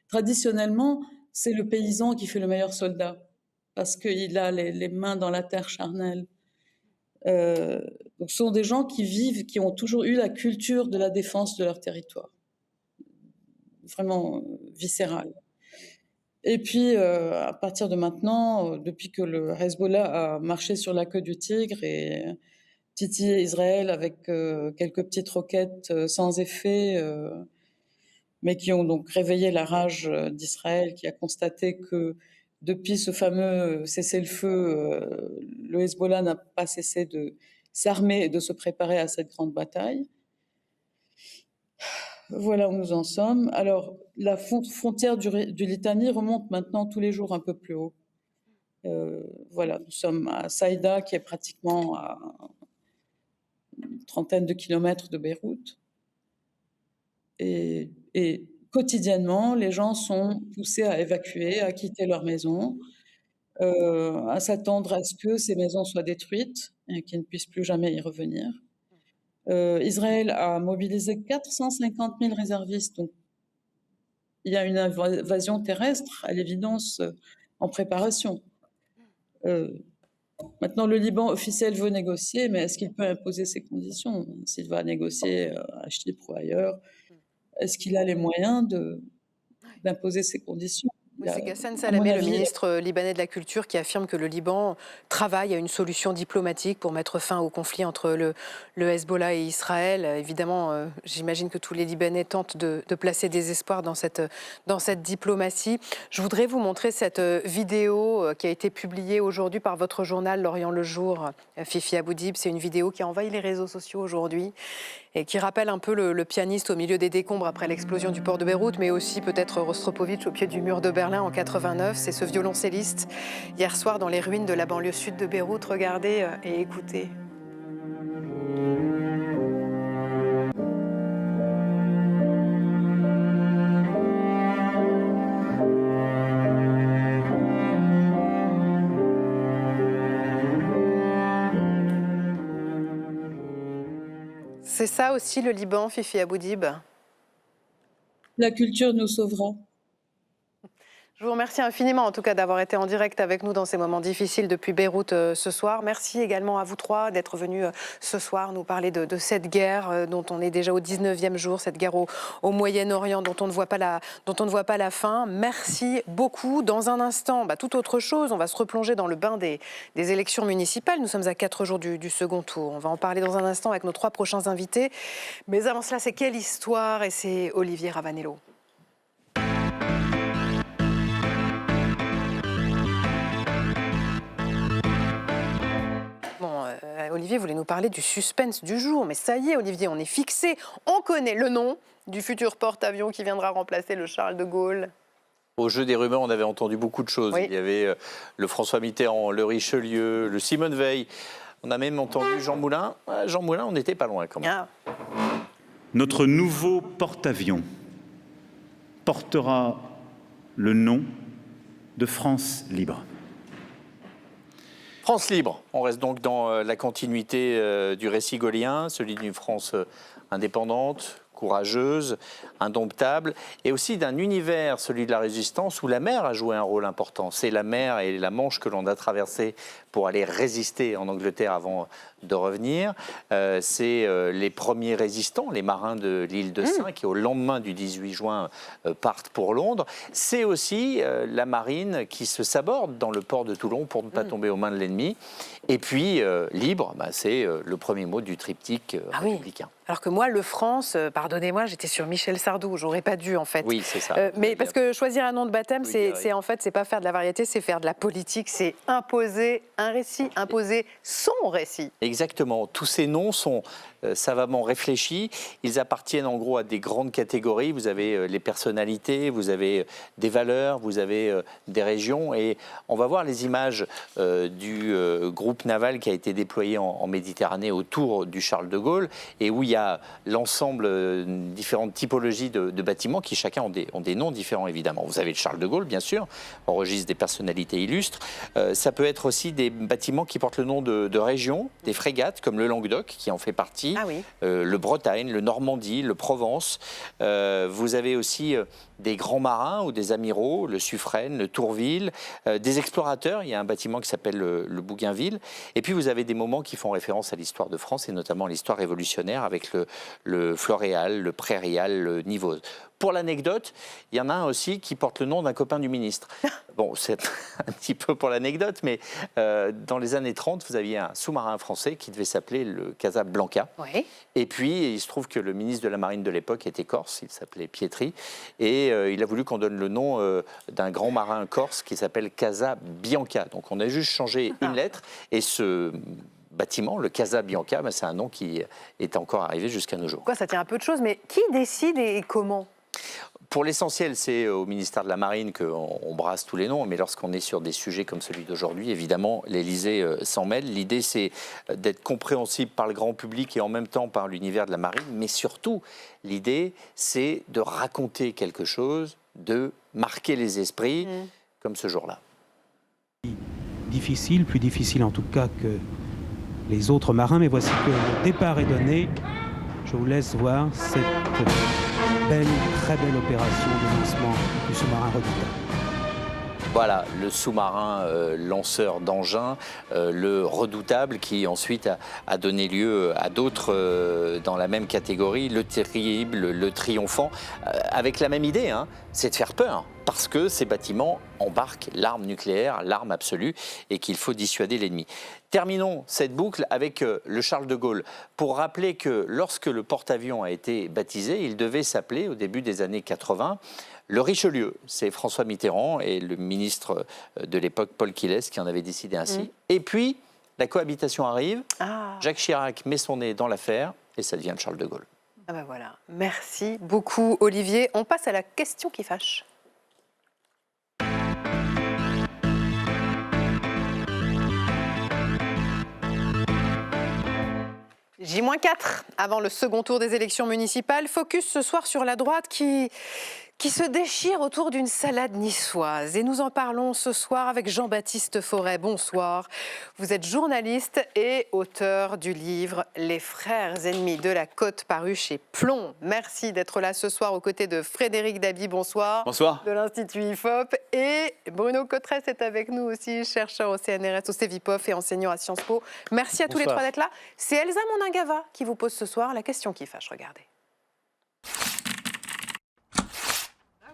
Traditionnellement, c'est le paysan qui fait le meilleur soldat, parce qu'il a les mains dans la terre charnelle. Donc ce sont des gens qui ont toujours eu la culture de la défense de leur territoire, vraiment viscérale. Et puis, à partir de maintenant, depuis que le Hezbollah a marché sur la queue du tigre et titillé Israël avec quelques petites roquettes sans effet, mais qui ont donc réveillé la rage d'Israël, qui a constaté que depuis ce fameux cessez-le-feu, le Hezbollah n'a pas cessé de s'armer et de se préparer à cette grande bataille. Voilà où nous en sommes. Alors, la frontière du Litani remonte maintenant tous les jours un peu plus haut. Voilà, nous sommes à Saïda, qui est pratiquement à une trentaine de kilomètres de Beyrouth. Et quotidiennement, les gens sont poussés à évacuer, à quitter leur maison, à s'attendre à ce que ces maisons soient détruites et qu'ils ne puissent plus jamais y revenir. Israël a mobilisé 450 000 réservistes. Donc, il y a une invasion terrestre, à l'évidence, en préparation. Maintenant, le Liban officiel veut négocier, mais est-ce qu'il peut imposer ses conditions? S'il va négocier à Chypre ou ailleurs, est-ce qu'il a les moyens d'imposer ses conditions? Oui, c'est Ghassan Salamé, le ministre libanais de la Culture, qui affirme que le Liban travaille à une solution diplomatique pour mettre fin au conflit entre le Hezbollah et Israël. Évidemment, j'imagine que tous les Libanais tentent de placer des espoirs dans cette diplomatie. Je voudrais vous montrer cette vidéo qui a été publiée aujourd'hui par votre journal L'Orient le Jour, Fifi Aboudib. C'est une vidéo qui a envahi les réseaux sociaux aujourd'hui et qui rappelle un peu le pianiste au milieu des décombres après l'explosion du port de Beyrouth, mais aussi peut-être Rostropovitch au pied du mur de Berlin en 89. C'est ce violoncelliste hier soir dans les ruines de la banlieue sud de Beyrouth. Regardez et écoutez. C'est ça aussi le Liban, Fifi Aboudib? La culture nous sauvera. Je vous remercie infiniment en tout cas d'avoir été en direct avec nous dans ces moments difficiles depuis Beyrouth ce soir. Merci également à vous trois d'être venus ce soir nous parler de cette guerre dont on est déjà au 19e jour, cette guerre au Moyen-Orient dont on ne voit pas la fin. Merci beaucoup. Dans un instant, tout autre chose, on va se replonger dans le bain des élections municipales. Nous sommes à 4 jours du second tour. On va en parler dans un instant avec nos 3 prochains invités. Mais avant cela, c'est quelle histoire? Et c'est Olivier Ravanello. Olivier voulait nous parler du suspense du jour, mais ça y est, Olivier, on est fixé. On connaît le nom du futur porte-avions qui viendra remplacer le Charles de Gaulle. Au jeu des rumeurs, on avait entendu beaucoup de choses. Oui. Il y avait le François Mitterrand, le Richelieu, le Simone Veil. On a même entendu Jean Moulin. Jean Moulin, on n'était pas loin quand même. Ah. Notre nouveau porte-avions portera le nom de France Libre. France libre, on reste donc dans la continuité du récit gaullien, celui d'une France indépendante, courageuse, indomptable, et aussi d'un univers, celui de la résistance, où la mer a joué un rôle important. C'est la mer et la Manche que l'on a traversée pour aller résister en Angleterre avant de revenir. C'est les premiers résistants, les marins de l'île de Sein, qui au lendemain du 18 juin partent pour Londres. C'est aussi la marine qui se saborde dans le port de Toulon pour ne pas tomber aux mains de l'ennemi. Et puis, libre, c'est le premier mot du triptyque républicain. Alors que moi, le France, pardonnez-moi, j'étais sur Michel Sardou, j'aurais pas dû en fait. Oui, c'est ça. Mais parce que choisir un nom de baptême, c'est en fait, c'est pas faire de la variété, c'est faire de la politique, c'est imposer un récit, imposer son récit. Exactement. Tous ces noms sont savamment réfléchis. Ils appartiennent en gros à des grandes catégories. Vous avez les personnalités, vous avez des valeurs, vous avez des régions. Et on va voir les images du groupe naval qui a été déployé en Méditerranée autour du Charles de Gaulle et où il y a l'ensemble, différentes typologies de bâtiments qui chacun ont des noms différents évidemment. Vous avez le Charles de Gaulle, bien sûr, on registre des personnalités illustres. Ça peut être aussi des bâtiments qui portent le nom de régions, des frégates comme le Languedoc qui en fait partie. Ah oui. Le Bretagne, le Normandie, le Provence. Vous avez aussi des grands marins ou des amiraux, le Suffren, le Tourville, des explorateurs. Il y a un bâtiment qui s'appelle le Bougainville. Et puis vous avez des moments qui font référence à l'histoire de France et notamment l'histoire révolutionnaire avec le Floréal, le Prairial, le Nivose. Pour l'anecdote, il y en a un aussi qui porte le nom d'un copain du ministre. Bon, c'est un petit peu pour l'anecdote, mais dans les années 30, vous aviez un sous-marin français qui devait s'appeler le Casablanca. Oui. Et puis, il se trouve que le ministre de la Marine de l'époque était corse, il s'appelait Pietri, et il a voulu qu'on donne le nom d'un grand marin corse qui s'appelle Casabianca. Donc, on a juste changé une lettre, et ce bâtiment, le Casabianca, ben, c'est un nom qui est encore arrivé jusqu'à nos jours. Quoi, ça tient un peu de choses, mais qui décide et comment ? Pour l'essentiel, c'est au ministère de la Marine qu'on brasse tous les noms, mais lorsqu'on est sur des sujets comme celui d'aujourd'hui, évidemment, l'Élysée s'en mêle. L'idée, c'est d'être compréhensible par le grand public et en même temps par l'univers de la Marine, mais surtout, l'idée, c'est de raconter quelque chose, de marquer les esprits, comme ce jour-là. Difficile, plus difficile en tout cas que les autres marins, mais voici que le départ est donné. Je vous laisse voir cette très belle opération de lancement du sous-marin Redoutable. Voilà, le sous-marin lanceur d'engins, le Redoutable, qui ensuite a donné lieu à d'autres dans la même catégorie, le Terrible, le Triomphant, avec la même idée, hein, c'est de faire peur, parce que ces bâtiments embarquent l'arme nucléaire, l'arme absolue, et qu'il faut dissuader l'ennemi. Terminons cette boucle avec le Charles de Gaulle, pour rappeler que lorsque le porte-avions a été baptisé, il devait s'appeler, au début des années 80, le Richelieu. C'est François Mitterrand et le ministre de l'époque, Paul Quilès, qui en avait décidé ainsi. Et puis, la cohabitation arrive, Jacques Chirac met son nez dans l'affaire, et ça devient le Charles de Gaulle. Ah ben voilà, merci beaucoup Olivier. On passe à la question qui fâche. J-4, avant le second tour des élections municipales. Focus ce soir sur la droite qui se déchire autour d'une salade niçoise. Et nous en parlons ce soir avec Jean-Baptiste Forêt. Bonsoir. Vous êtes journaliste et auteur du livre « Les frères ennemis de la côte » paru chez Plomb. Merci d'être là ce soir aux côtés de Frédéric Dabi. Bonsoir. Bonsoir. De l'Institut IFOP. Et Bruno Cottresse est avec nous aussi, chercheur au CNRS, au CEVIPOF et enseignant à Sciences Po. Merci à tous les trois d'être là. C'est Elsa Mondingava qui vous pose ce soir la question qui fâche. Regardez.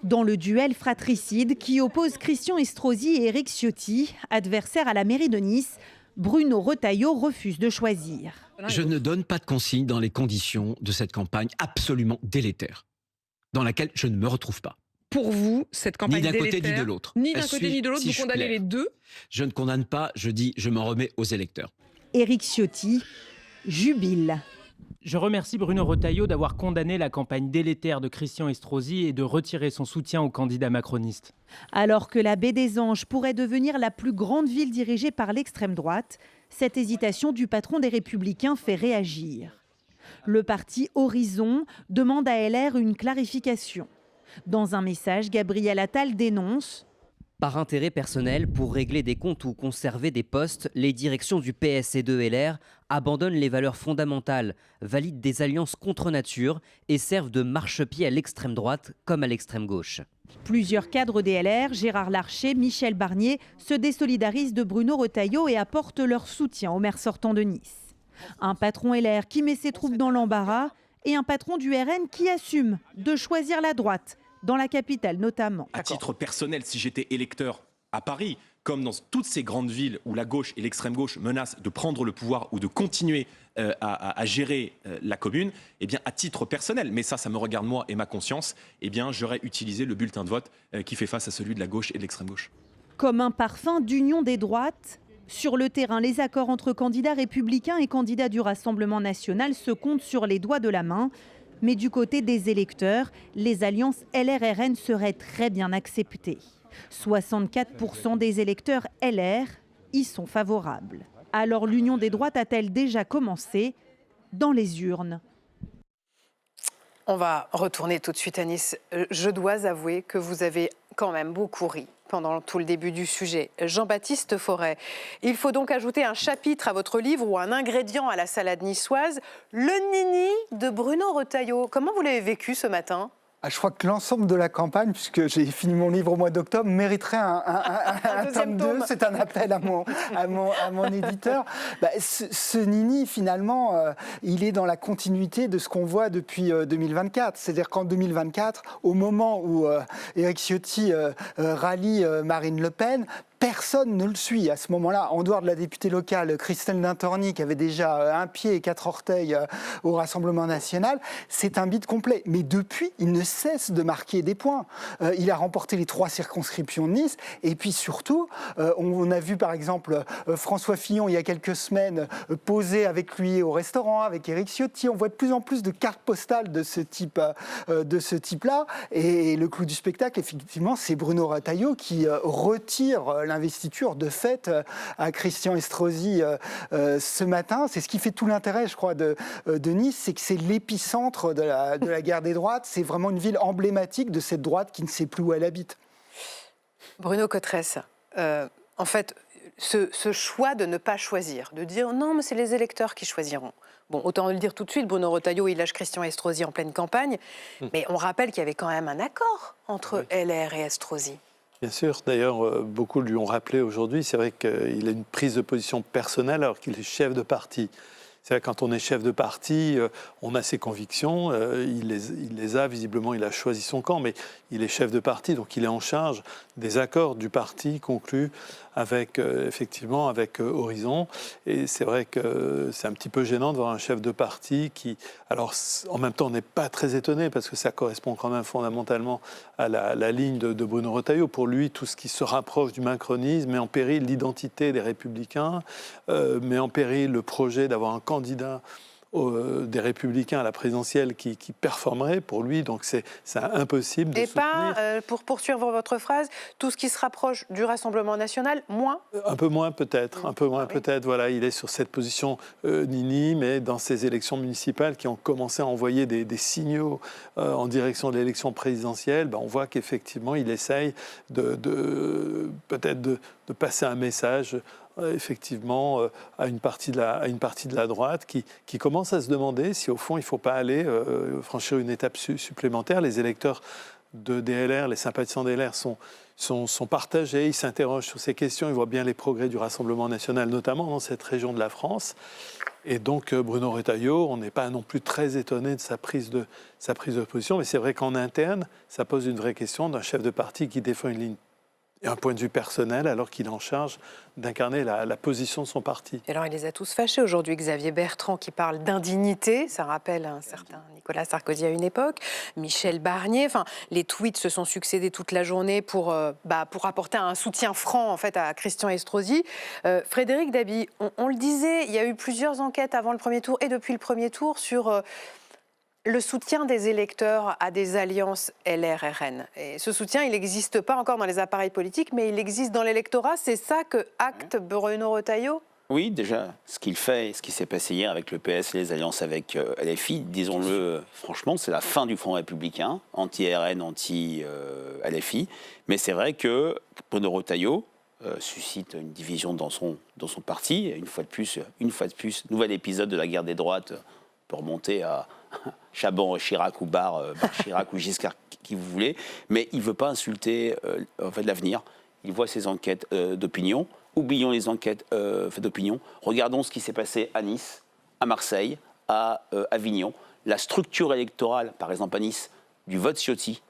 Dans le duel fratricide qui oppose Christian Estrosi et Éric Ciotti, adversaires à la mairie de Nice, Bruno Retailleau refuse de choisir. Je ne donne pas de consignes dans les conditions de cette campagne absolument délétère, dans laquelle je ne me retrouve pas. Pour vous, cette campagne délétère, ni d'un côté ni de l'autre. Ni d'un côté ni de l'autre, vous condamnez les deux ? Je ne condamne pas, je dis je m'en remets aux électeurs. Éric Ciotti jubile. Je remercie Bruno Retailleau d'avoir condamné la campagne délétère de Christian Estrosi et de retirer son soutien au candidat macroniste. Alors que la Baie des Anges pourrait devenir la plus grande ville dirigée par l'extrême droite, cette hésitation du patron des Républicains fait réagir. Le parti Horizon demande à LR une clarification. Dans un message, Gabriel Attal dénonce: par intérêt personnel, pour régler des comptes ou conserver des postes, les directions du PS et de LR abandonnent les valeurs fondamentales, valident des alliances contre nature et servent de marchepied à l'extrême droite comme à l'extrême gauche. Plusieurs cadres des LR, Gérard Larcher, Michel Barnier, se désolidarisent de Bruno Retailleau et apportent leur soutien au maire sortant de Nice. Un patron LR qui met ses troupes dans l'embarras et un patron du RN qui assume de choisir la droite, dans la capitale notamment. À titre personnel, si j'étais électeur à Paris, comme dans toutes ces grandes villes où la gauche et l'extrême gauche menacent de prendre le pouvoir ou de continuer à gérer la commune, eh bien, à titre personnel, mais ça me regarde moi et ma conscience, eh bien, j'aurais utilisé le bulletin de vote qui fait face à celui de la gauche et de l'extrême gauche. Comme un parfum d'union des droites, sur le terrain, les accords entre candidats républicains et candidats du Rassemblement national se comptent sur les doigts de la main. Mais du côté des électeurs, les alliances LR-RN seraient très bien acceptées. 64% des électeurs LR y sont favorables. Alors l'union des droites a-t-elle déjà commencé dans les urnes ? On va retourner tout de suite à Nice. Je dois avouer que vous avez quand même beaucoup ri pendant tout le début du sujet. Jean-Baptiste Forêt, il faut donc ajouter un chapitre à votre livre ou un ingrédient à la salade niçoise, le nini de Bruno Retailleau. Comment vous l'avez vécu ce matin ? Je crois que l'ensemble de la campagne, puisque j'ai fini mon livre au mois d'octobre, mériterait un tome 2. C'est un appel à mon éditeur. Ce Nini, finalement, il est dans la continuité de ce qu'on voit depuis 2024. C'est-à-dire qu'en 2024, au moment où Éric Ciotti rallie Marine Le Pen, personne ne le suit à ce moment-là, en dehors de la députée locale Christelle Dintorni, qui avait déjà un pied et 4 orteils au Rassemblement national. C'est un bide complet. Mais depuis, il ne cesse de marquer des points. Il a remporté les 3 circonscriptions de Nice. Et puis surtout, on a vu par exemple François Fillon, il y a quelques semaines, poser avec lui au restaurant, avec Éric Ciotti. On voit de plus en plus de cartes postales de ce type-là. Et le clou du spectacle, effectivement, c'est Bruno Retailleau qui retire l'investiture de fait à Christian Estrosi ce matin. C'est ce qui fait tout l'intérêt, je crois, de Nice, c'est que c'est l'épicentre de la guerre des droites. C'est vraiment une ville emblématique de cette droite qui ne sait plus où elle habite. Bruno Cotresse, en fait, ce choix de ne pas choisir, de dire non, mais c'est les électeurs qui choisiront. Bon, autant le dire tout de suite, Bruno Retailleau, il lâche Christian Estrosi en pleine campagne, mais on rappelle qu'il y avait quand même un accord entre LR et Estrosi. Bien sûr. D'ailleurs, beaucoup lui ont rappelé aujourd'hui, c'est vrai qu'il a une prise de position personnelle alors qu'il est chef de parti. C'est vrai, quand on est chef de parti, on a ses convictions, il les a, visiblement, il a choisi son camp, mais il est chef de parti, donc il est en charge des accords du parti conclus avec, effectivement, avec Horizon. Et c'est vrai que c'est un petit peu gênant de voir un chef de parti qui, alors en même temps, on n'est pas très étonné parce que ça correspond quand même fondamentalement à la ligne de Bruno Retailleau. Pour lui, tout ce qui se rapproche du macronisme met en péril l'identité des Républicains, met en péril le projet d'avoir un candidat des Républicains à la présidentielle qui performerait pour lui, donc c'est impossible de soutenir. Et pas, pour poursuivre votre phrase, tout ce qui se rapproche du Rassemblement national, moins Un peu moins peut-être, peut-être. Voilà, il est sur cette position Nini, mais dans ces élections municipales qui ont commencé à envoyer des signaux en direction de l'élection présidentielle, on voit qu'effectivement il essaye peut-être de passer un message effectivement à une partie de la droite qui commence à se demander si au fond il ne faut pas aller franchir une étape supplémentaire. Les électeurs de DLR, les sympathisants DLR sont partagés, ils s'interrogent sur ces questions, ils voient bien les progrès du Rassemblement national, notamment dans cette région de la France. Et donc Bruno Retailleau, on n'est pas non plus très étonné de sa prise de position, mais c'est vrai qu'en interne, ça pose une vraie question d'un chef de parti qui défend une ligne et un point de vue personnel, alors qu'il est en charge d'incarner la position de son parti. Et alors, il les a tous fâchés aujourd'hui. Xavier Bertrand qui parle d'indignité, ça rappelle un certain Nicolas Sarkozy à une époque. Michel Barnier, enfin, les tweets se sont succédés toute la journée pour apporter un soutien franc en fait à Christian Estrosi. Frédéric Dabi, on le disait, il y a eu plusieurs enquêtes avant le premier tour et depuis le premier tour sur le soutien des électeurs à des alliances LR-RN. Et ce soutien, il n'existe pas encore dans les appareils politiques, mais il existe dans l'électorat. C'est ça que acte Bruno Retailleau ? Oui, déjà, ce qu'il fait, ce qui s'est passé hier avec le PS et les alliances avec LFI, disons-le franchement, c'est la fin du Front républicain, anti-RN, anti-LFI. Mais c'est vrai que Bruno Retailleau suscite une division dans son parti. Une fois de plus, nouvel épisode de la guerre des droites peut remonter à Chaban, Chirac ou Barre Chirac ou Giscard, qui vous voulez, mais il ne veut pas insulter l'avenir. Il voit ses enquêtes d'opinion. Oublions les enquêtes d'opinion. Regardons ce qui s'est passé à Nice, à Marseille, à Avignon. La structure électorale, par exemple à Nice, du vote Ciotti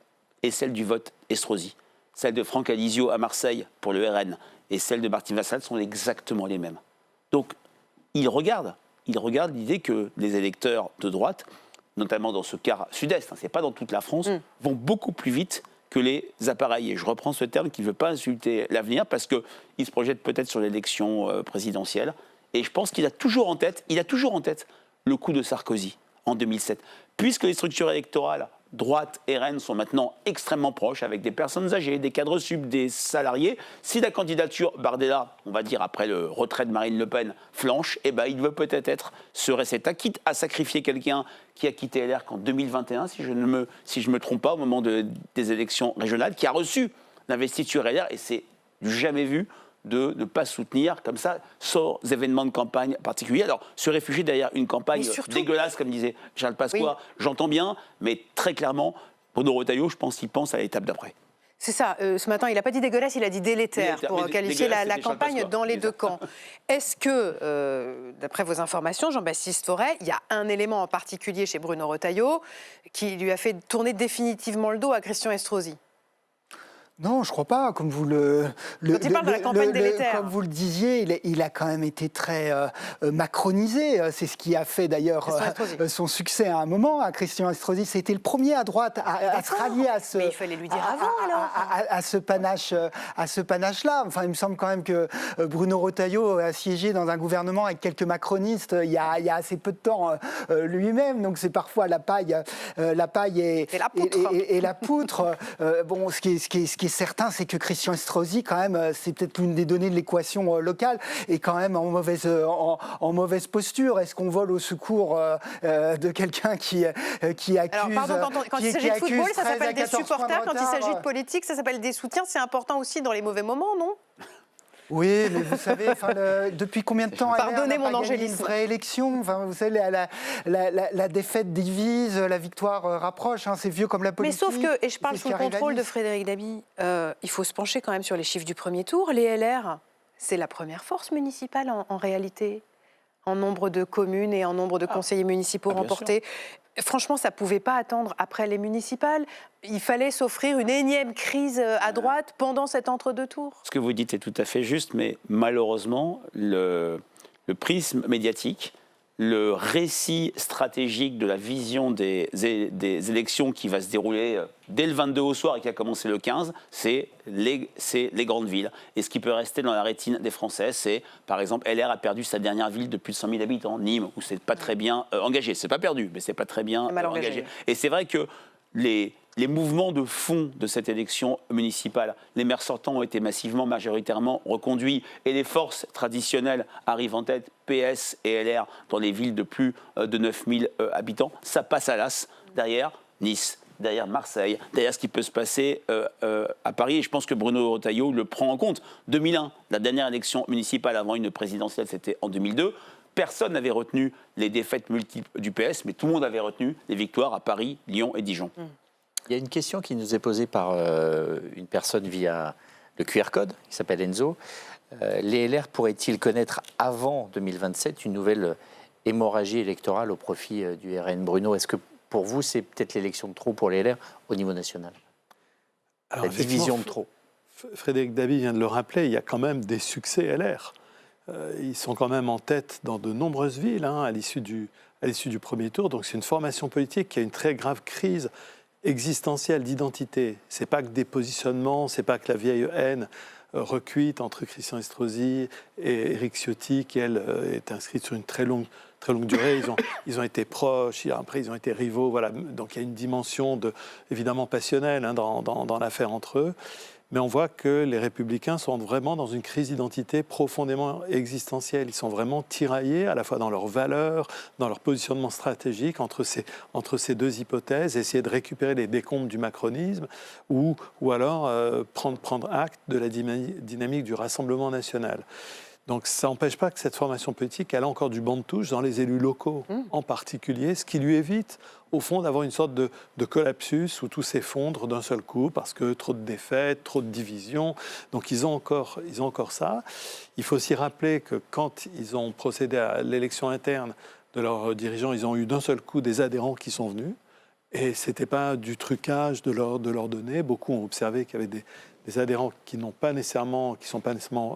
et celle du vote Estrosi. Celle de Franck Alizio à Marseille pour le RN et celle de Martin Vassal sont exactement les mêmes. Donc, il regarde l'idée que les électeurs de droite, notamment dans ce quart sud-est, ce n'est pas dans toute la France, vont beaucoup plus vite que les appareils. Et je reprends ce terme qui ne veut pas insulter l'avenir parce qu'il se projette peut-être sur l'élection présidentielle. Et je pense qu'il a toujours en tête le coup de Sarkozy en 2007. Puisque les structures électorales droite et RN sont maintenant extrêmement proches, avec des personnes âgées, des cadres sub, des salariés. Si la candidature Bardella, on va dire après le retrait de Marine Le Pen, flanche, il veut peut-être se rester quitte à sacrifier quelqu'un qui a quitté LR qu'en 2021, si je ne me trompe pas, au moment des élections régionales, qui a reçu l'investiture LR, et c'est du jamais vu de ne pas soutenir comme ça sans événements de campagne particuliers. Alors, se réfugier derrière une campagne dégueulasse, comme disait Charles Pasqua, j'entends bien, mais très clairement, Bruno Retailleau, je pense qu'il pense à l'étape d'après. C'est ça. Ce matin, il n'a pas dit dégueulasse, il a dit délétère pour qualifier la campagne dans les deux camps. Est-ce que, d'après vos informations, Jean-Baptiste Forêt, il y a un élément en particulier chez Bruno Retailleau qui lui a fait tourner définitivement le dos à Christian Estrosi ? Non, je crois pas. Comme vous le comme vous le disiez, il a quand même été très macronisé. C'est ce qui a fait d'ailleurs son succès à un moment. Christian Estrosi, c'était le premier à droite à se rallier à ce. Mais il fallait lui dire avant alors. À ce panache-là. Enfin, il me semble quand même que Bruno Retailleau a siégé dans un gouvernement avec quelques macronistes il y a assez peu de temps lui-même. Donc c'est parfois la paille et la poutre. Bon, ce qui est certain, c'est que Christian Estrosi, quand même, c'est peut-être l'une des données de l'équation locale, est quand même en mauvaise posture. Est-ce qu'on vole au secours de quelqu'un qui accuse... Alors, pardon, quand il s'agit de football, ça s'appelle des supporters. Quand il s'agit de politique, ça s'appelle des soutiens. C'est important aussi dans les mauvais moments, non ? Oui, mais vous savez, depuis combien de temps Pardonnez mon angélisme. Une vraie élection. Enfin, vous savez, la défaite divise, la victoire rapproche. Hein, c'est vieux comme la politique. Mais sauf que, et je parle sous le contrôle de Frédéric Dabi, il faut se pencher quand même sur les chiffres du premier tour. Les LR, c'est la première force municipale en réalité, en nombre de communes et en nombre de conseillers municipaux remportés. Franchement, ça ne pouvait pas attendre après les municipales. Il fallait s'offrir une énième crise à droite pendant cet entre-deux tours. Ce que vous dites est tout à fait juste, mais malheureusement, le prisme médiatique, le récit stratégique de la vision des élections qui va se dérouler dès le 22 au soir et qui a commencé le 15, c'est les grandes villes. Et ce qui peut rester dans la rétine des Français, c'est, par exemple, LR a perdu sa dernière ville de plus de 100 000 habitants, Nîmes, où c'est pas très bien engagé. C'est pas perdu, mais c'est pas très bien engagé. Et c'est vrai que les mouvements de fond de cette élection municipale, les maires sortants ont été massivement, majoritairement reconduits et les forces traditionnelles arrivent en tête, PS et LR, dans les villes de plus de 9000 habitants. Ça passe à l'as derrière Nice, derrière Marseille, derrière ce qui peut se passer à Paris. Et je pense que Bruno Retailleau le prend en compte. 2001, la dernière élection municipale avant une présidentielle, c'était en 2002. Personne n'avait retenu les défaites multiples du PS, mais tout le monde avait retenu les victoires à Paris, Lyon et Dijon. Il y a une question qui nous est posée par une personne via le QR code, qui s'appelle Enzo. Les LR pourraient-ils connaître avant 2027 une nouvelle hémorragie électorale au profit du RN ? Bruno, est-ce que pour vous, c'est peut-être l'élection de trop pour les LR au niveau national ? Alors, la division de trop. Frédéric Dabi vient de le rappeler, il y a quand même des succès LR. Ils sont quand même en tête dans de nombreuses villes à l'issue du premier tour. Donc c'est une formation politique qui a une très grave crise existentielle d'identité. C'est pas que des positionnements, c'est pas que la vieille haine recuite entre Christian Estrosi et Éric Ciotti, qui elle est inscrite sur une très longue durée. Ils ont été proches, après ils ont été rivaux. Voilà. Donc il y a une dimension évidemment passionnelle dans l'affaire entre eux. Mais on voit que les Républicains sont vraiment dans une crise d'identité profondément existentielle. Ils sont vraiment tiraillés à la fois dans leurs valeurs, dans leur positionnement stratégique entre ces deux hypothèses, essayer de récupérer les décombres du macronisme ou alors prendre acte de la dynamique du Rassemblement national. Donc ça n'empêche pas que cette formation politique, elle a encore du banc de touche dans les élus locaux en particulier, ce qui lui évite au fond d'avoir une sorte de collapsus où tout s'effondre d'un seul coup parce que trop de défaites, trop de divisions. Donc ils ont encore ça. Il faut aussi rappeler que quand ils ont procédé à l'élection interne de leurs dirigeants, ils ont eu d'un seul coup des adhérents qui sont venus. Et ce n'était pas du trucage de leur donner. Beaucoup ont observé qu'il y avait des adhérents qui ne sont pas nécessairement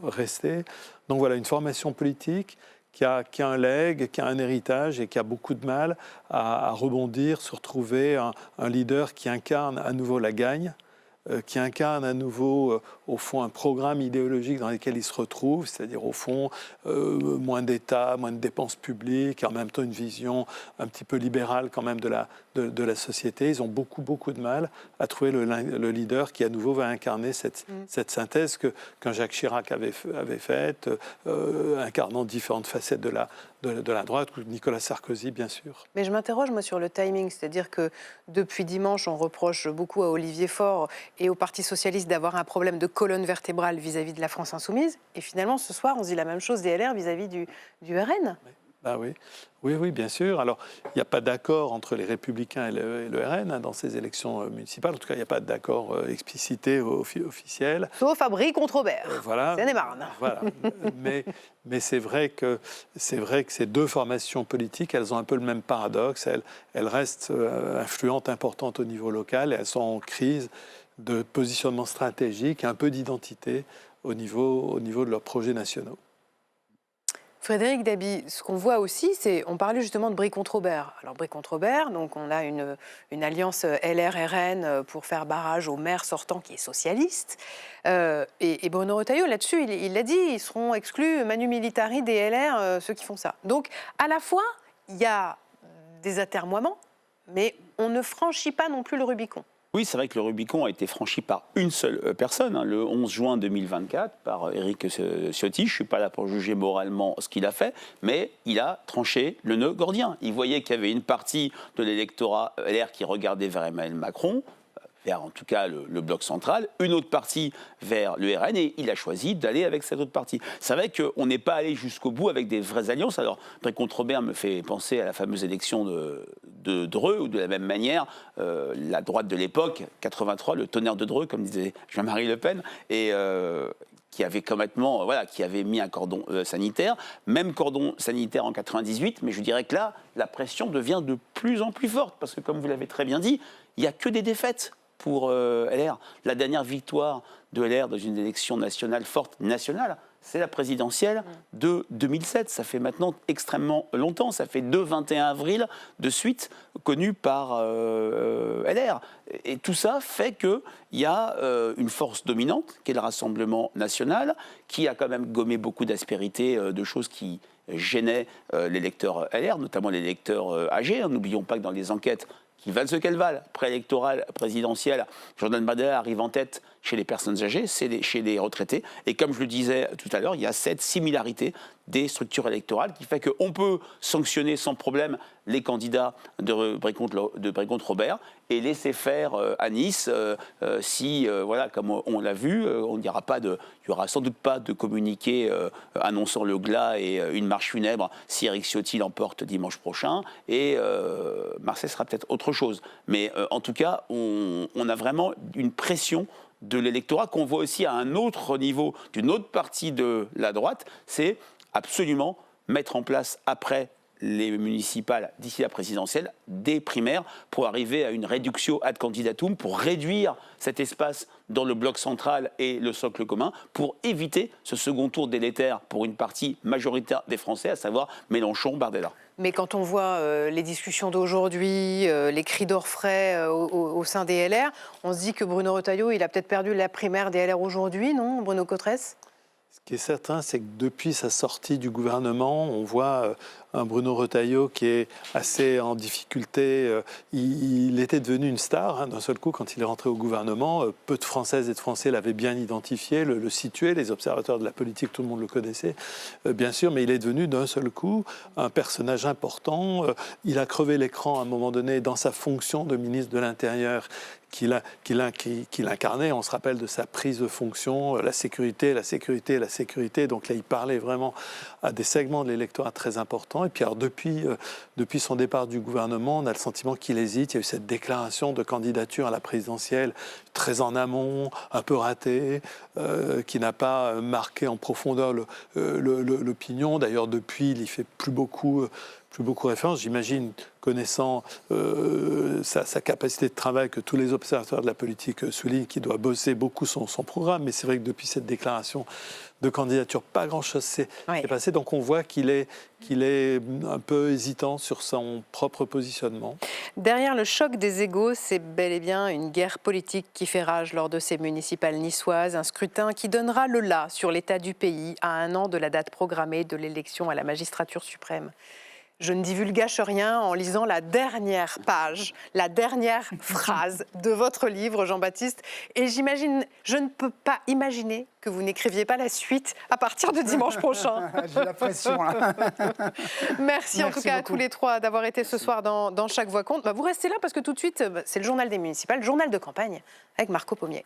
restés. Donc voilà, une formation politique qui a un legs, qui a un héritage et qui a beaucoup de mal à rebondir, se retrouver un leader qui incarne à nouveau la gagne, qui incarne à nouveau, au fond, un programme idéologique dans lequel ils se retrouvent, c'est-à-dire, au fond, moins d'État, moins de dépenses publiques, et en même temps une vision un petit peu libérale quand même de la société. Ils ont beaucoup de mal à trouver le leader qui, à nouveau, va incarner cette synthèse qu'un Jacques Chirac avait faite, incarnant différentes facettes de la droite, ou Nicolas Sarkozy, bien sûr. Mais je m'interroge, moi, sur le timing, c'est-à-dire que depuis dimanche, on reproche beaucoup à Olivier Faure et au Parti socialiste d'avoir un problème de colonne vertébrale vis-à-vis de la France insoumise. Et finalement, ce soir, on se dit la même chose des LR vis-à-vis du RN. Ah oui. Oui, bien sûr. Alors, il n'y a pas d'accord entre les Républicains et le RN dans ces élections municipales. En tout cas, il n'y a pas d'accord explicité officiel. Sauf à Brie contre Aubert. Voilà. Seine-et-Marne. Voilà. Mais c'est vrai que ces deux formations politiques, elles ont un peu le même paradoxe. Elles restent influentes, importantes au niveau local, et elles sont en crise de positionnement stratégique et un peu d'identité au niveau de leurs projets nationaux. Frédéric Dabi, ce qu'on voit aussi, c'est, on parlait justement de Brie contre Aubert. Alors Brie contre Aubert, donc on a une alliance LR-RN pour faire barrage au maire sortant qui est socialiste. Et Bruno Retailleau, là-dessus, il l'a dit, ils seront exclus manu militari des LR, ceux qui font ça. Donc à la fois, il y a des atermoiements, mais on ne franchit pas non plus le Rubicon. Oui, c'est vrai que le Rubicon a été franchi par une seule personne, le 11 juin 2024, par Éric Ciotti. Je ne suis pas là pour juger moralement ce qu'il a fait, mais il a tranché le nœud gordien. Il voyait qu'il y avait une partie de l'électorat LR qui regardait vers Emmanuel Macron, vers en tout cas le bloc central, une autre partie vers le RN, et il a choisi d'aller avec cette autre partie. C'est vrai qu'on n'est pas allé jusqu'au bout avec des vraies alliances. Alors, Brie contre Aubert me fait penser à la fameuse élection de Dreux, où de la même manière, la droite de l'époque, 83, le tonnerre de Dreux, comme disait Jean-Marie Le Pen, et qui avait complètement, qui avait mis un cordon sanitaire, même cordon sanitaire en 98, mais je dirais que là, la pression devient de plus en plus forte, parce que comme vous l'avez très bien dit, il n'y a que des défaites pour LR. La dernière victoire de LR dans une élection nationale forte, c'est la présidentielle de 2007. Ça fait maintenant extrêmement longtemps. Ça fait 21 avril de suite connu par LR. Et tout ça fait qu'il y a une force dominante, qui est le Rassemblement national, qui a quand même gommé beaucoup d'aspérités, de choses qui gênaient les électeurs LR, notamment les électeurs âgés. N'oublions pas que dans les enquêtes, qui valent ce qu'elles valent, préélectorale, présidentielle, Jordan Bardella arrive en tête chez les personnes âgées, chez les retraités. Et comme je le disais tout à l'heure, il y a cette similarité des structures électorales qui fait qu'on peut sanctionner sans problème les candidats de Brie contre Aubert et laisser faire à Nice si, comme on l'a vu, il y aura sans doute pas de communiqué annonçant le glas et une marche funèbre si Éric Ciotti l'emporte dimanche prochain, et Marseille sera peut-être autre chose. Mais en tout cas, on a vraiment une pression de l'électorat qu'on voit aussi à un autre niveau d'une autre partie de la droite, c'est absolument mettre en place après les municipales d'ici la présidentielle, des primaires pour arriver à une réductio ad candidatum, pour réduire cet espace dans le bloc central et le socle commun, pour éviter ce second tour délétère pour une partie majoritaire des Français, à savoir Mélenchon-Bardella. Mais quand on voit les discussions d'aujourd'hui, les cris d'orfraie au sein des LR, on se dit que Bruno Retailleau, il a peut-être perdu la primaire des LR aujourd'hui, non, Bruno Cotresse ? Ce qui est certain, c'est que depuis sa sortie du gouvernement, on voit un Bruno Retailleau qui est assez en difficulté. Il était devenu une star d'un seul coup quand il est rentré au gouvernement. Peu de Françaises et de Français l'avaient bien identifié, le situaient. Les observateurs de la politique, tout le monde le connaissait, bien sûr, mais il est devenu d'un seul coup un personnage important. Il a crevé l'écran à un moment donné dans sa fonction de ministre de l'Intérieur qu'il incarnait. On se rappelle de sa prise de fonction, la sécurité. Donc là, il parlait vraiment à des segments de l'électorat très importants. Et puis alors, depuis son départ du gouvernement, on a le sentiment qu'il hésite. Il y a eu cette déclaration de candidature à la présidentielle très en amont, un peu ratée, qui n'a pas marqué en profondeur l'opinion. D'ailleurs, depuis, il n'y fait plus beaucoup référence. J'imagine, connaissant sa capacité de travail, que tous les observateurs de la politique soulignent, qu'il doit bosser beaucoup son programme. Mais c'est vrai que depuis cette déclaration de candidature, pas grand-chose s'est passé. Donc on voit qu'il est un peu hésitant sur son propre positionnement. Derrière le choc des égos, c'est bel et bien une guerre politique qui fait rage lors de ces municipales niçoises. Un scrutin qui donnera le là sur l'état du pays à un an de la date programmée de l'élection à la magistrature suprême. Je ne divulgage rien en lisant la dernière page, la dernière phrase de votre livre, Jean-Baptiste. Et je ne peux pas imaginer que vous n'écriviez pas la suite à partir de dimanche prochain. J'ai la pression, là. Merci en tout cas beaucoup à tous les trois d'avoir été ce soir dans Chaque Voix compte. Vous restez là parce que tout de suite, c'est le journal des municipales, le journal de campagne avec Marco Pommier.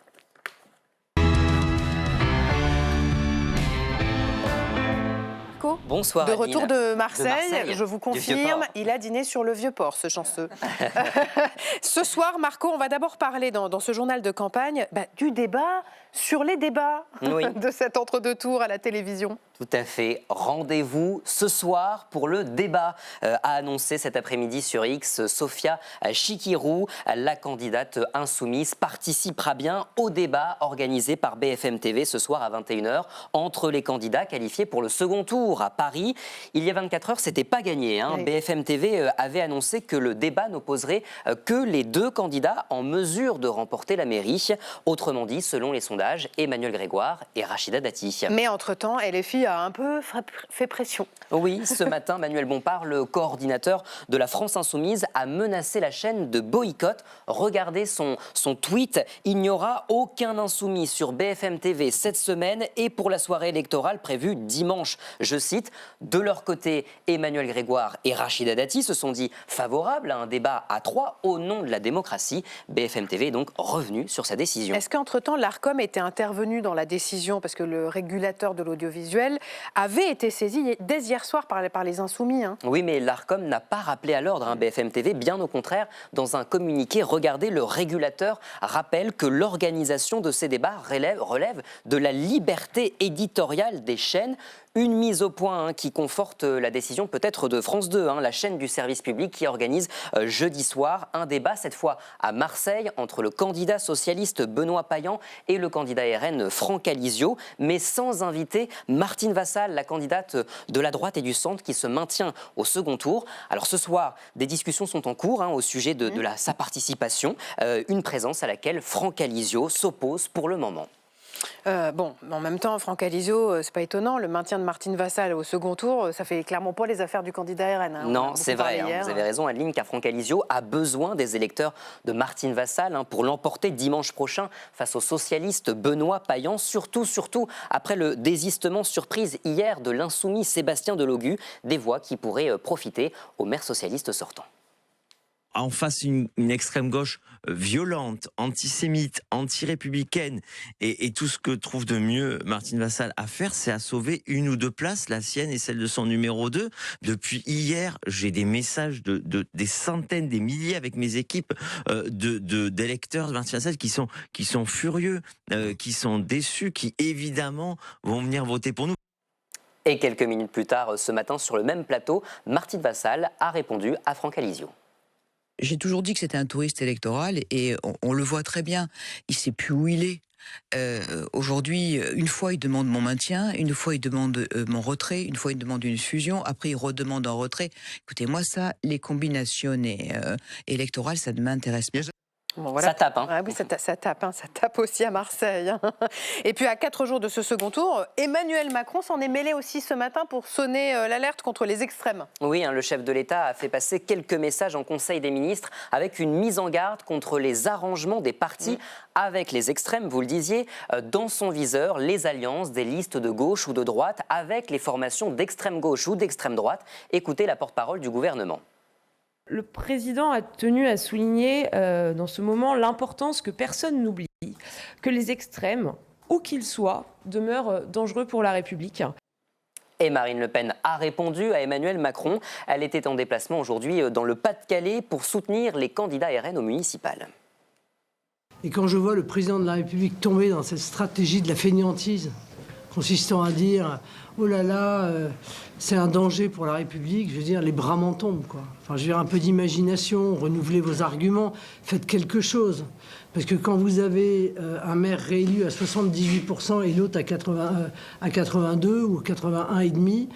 Marco. Bonsoir. De retour Aline. de Marseille. Je vous confirme, il a dîné sur le Vieux-Port, ce chanceux. Ce soir, Marco, on va d'abord parler dans ce journal de campagne du débat sur les débats de cet entre-deux-tours à la télévision. Tout à fait. Rendez-vous ce soir pour le débat, a annoncé cet après-midi sur X Sophia Chikirou, la candidate insoumise, participera bien au débat organisé par BFM TV ce soir à 21h entre les candidats qualifiés pour le second tour à Paris. Il y a 24 heures, c'était pas gagné. Oui. BFM TV avait annoncé que le débat n'opposerait que les deux candidats en mesure de remporter la mairie. Autrement dit, selon les sondages, Emmanuel Grégoire et Rachida Dati. Mais entre-temps, LFI a un peu fait pression. Oui, ce matin, Manuel Bompard, le coordinateur de la France Insoumise, a menacé la chaîne de boycott. Regardez son tweet. Il n'y aura aucun insoumis sur BFM TV cette semaine et pour la soirée électorale prévue dimanche. Je cite, de leur côté, Emmanuel Grégoire et Rachida Dati se sont dit favorables à un débat à 3 au nom de la démocratie. BFM TV est donc revenu sur sa décision. Est-ce qu'entre-temps, l'ARCOM était intervenu dans la décision parce que le régulateur de l'audiovisuel avait été saisi dès hier soir par les Insoumis. Oui, mais l'ARCOM n'a pas rappelé à l'ordre BFM TV, bien au contraire. Dans un communiqué, regardez, le régulateur rappelle que l'organisation de ces débats relève de la liberté éditoriale des chaînes. Une mise au point qui conforte la décision peut-être de France 2, la chaîne du service public qui organise jeudi soir un débat, cette fois à Marseille, entre le candidat socialiste Benoît Payan et le candidat RN Franck Alizio, mais sans inviter Martine Vassal, la candidate de la droite et du centre qui se maintient au second tour. Alors ce soir, des discussions sont en cours au sujet de sa participation, une présence à laquelle Franck Alizio s'oppose pour le moment. En même temps, Franck Alizio, c'est pas étonnant, le maintien de Martine Vassal au second tour, ça fait clairement pas les affaires du candidat RN. Non, c'est vrai, vous avez raison, Adeline, car Franck Alizio a besoin des électeurs de Martine Vassal pour l'emporter dimanche prochain face au socialiste Benoît Payan, surtout après le désistement surprise hier de l'insoumis Sébastien Delogu, des voix qui pourraient profiter au maire socialiste sortant. En face, une extrême gauche violente, antisémite, anti-républicaine. Et tout ce que trouve de mieux Martine Vassal à faire, c'est à sauver une ou deux places, la sienne et celle de son numéro 2. Depuis hier, j'ai des messages des centaines, des milliers avec mes équipes d'électeurs de Martine Vassal qui sont furieux, qui sont déçus, qui évidemment vont venir voter pour nous. Et quelques minutes plus tard, ce matin, sur le même plateau, Martine Vassal a répondu à Franck Alizio. J'ai toujours dit que c'était un touriste électoral et on le voit très bien. Il ne sait plus où il est. Aujourd'hui, une fois il demande mon maintien, une fois il demande mon retrait, une fois il demande une fusion, après il redemande un retrait. Écoutez, moi ça, les combinations électorales, ça ne m'intéresse pas. Ça tape. Oui, ça tape aussi à Marseille. Et puis à 4 jours de ce second tour, Emmanuel Macron s'en est mêlé aussi ce matin pour sonner l'alerte contre les extrêmes. Oui, le chef de l'État a fait passer quelques messages en Conseil des ministres avec une mise en garde contre les arrangements des partis avec les extrêmes, vous le disiez, dans son viseur, les alliances des listes de gauche ou de droite avec les formations d'extrême gauche ou d'extrême droite. Écoutez la porte-parole du gouvernement. Le président a tenu à souligner dans ce moment l'importance que personne n'oublie, que les extrêmes, où qu'ils soient, demeurent dangereux pour la République. Et Marine Le Pen a répondu à Emmanuel Macron. Elle était en déplacement aujourd'hui dans le Pas-de-Calais pour soutenir les candidats RN au municipal. Et quand je vois le président de la République tomber dans cette stratégie de la fainéantise, consistant à dire « oh là là, c'est un danger pour la République », je veux dire, les bras m'en tombent, quoi. Enfin, je veux dire, un peu d'imagination, renouvelez vos arguments, faites quelque chose. Parce que quand vous avez un maire réélu à 78% et l'autre à 82 ou 81,5%,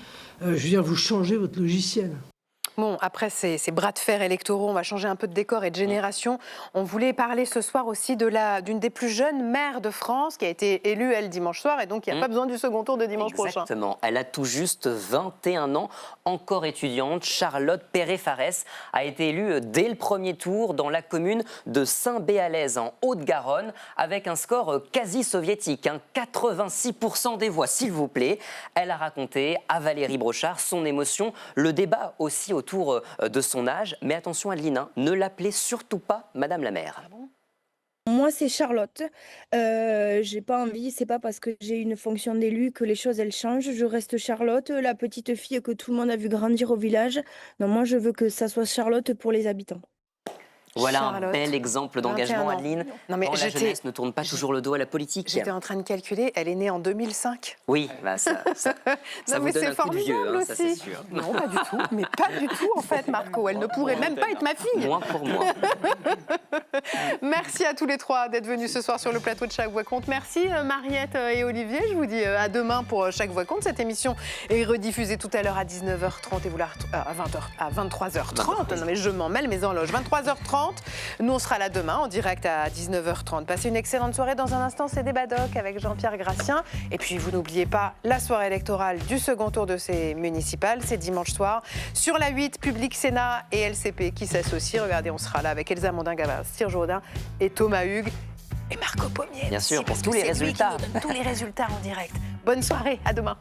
je veux dire, vous changez votre logiciel. Bon, après ces bras de fer électoraux, on va changer un peu de décor et de génération. On voulait parler ce soir aussi d'une des plus jeunes maires de France qui a été élue, elle, dimanche soir, et donc il n'y a pas besoin du second tour de dimanche prochain. Exactement. Elle a tout juste 21 ans, encore étudiante. Charlotte Perret-Farès a été élue dès le premier tour dans la commune de Saint-Béalaise, en Haute-Garonne, avec un score quasi soviétique, 86% des voix, s'il vous plaît. Elle a raconté à Valérie Brochard son émotion, le débat aussi autour de son âge. Mais attention Adeline, ne l'appelez surtout pas Madame la maire. Moi, Moi, c'est Charlotte. J'ai pas envie, c'est pas parce que j'ai une fonction d'élu que les choses elles changent. Je reste Charlotte, la petite fille que tout le monde a vu grandir au village. Non, moi, je veux que ça soit Charlotte pour les habitants. Voilà Charlotte, un bel exemple d'engagement, 21 ans. Adeline. Non, mais Quand la jeunesse ne tourne pas toujours le dos à la politique. J'étais en train de calculer, elle est née en 2005. Oui, bah ça Non, vous mais donne c'est un coup de vieux, formidable hein, ça c'est aussi. sûr. Non, pas du tout, mais pas du tout en fait, Marco. Elle ne pourrait même pas être ma fille. Moins pour moi. Merci à tous les trois d'être venus ce soir sur le plateau de Chaque Voix Compte. Merci Mariette et Olivier. Je vous dis à demain pour Chaque Voix Compte. Cette émission est rediffusée tout à l'heure à 19h30 et vous la à 23h30. Non mais je m'en mêle mes horloges. 23h30. Nous on sera là demain en direct à 19h30. Passez une excellente soirée. Dans un instant, c'est Débat Doc avec Jean-Pierre Gracien. Et puis vous n'oubliez pas la soirée électorale du second tour de ces municipales. C'est dimanche soir. Sur la 8, Public Sénat et LCP qui s'associent. Regardez, on sera là avec Elsa Mondin-Gavin, Cyr Jourdain et Thomas Hugues. Et Marco Pommier. Bien sûr, pour parce tous que les c'est lui qui résultats. nous donne tous les résultats en direct. Bonne soirée, à demain.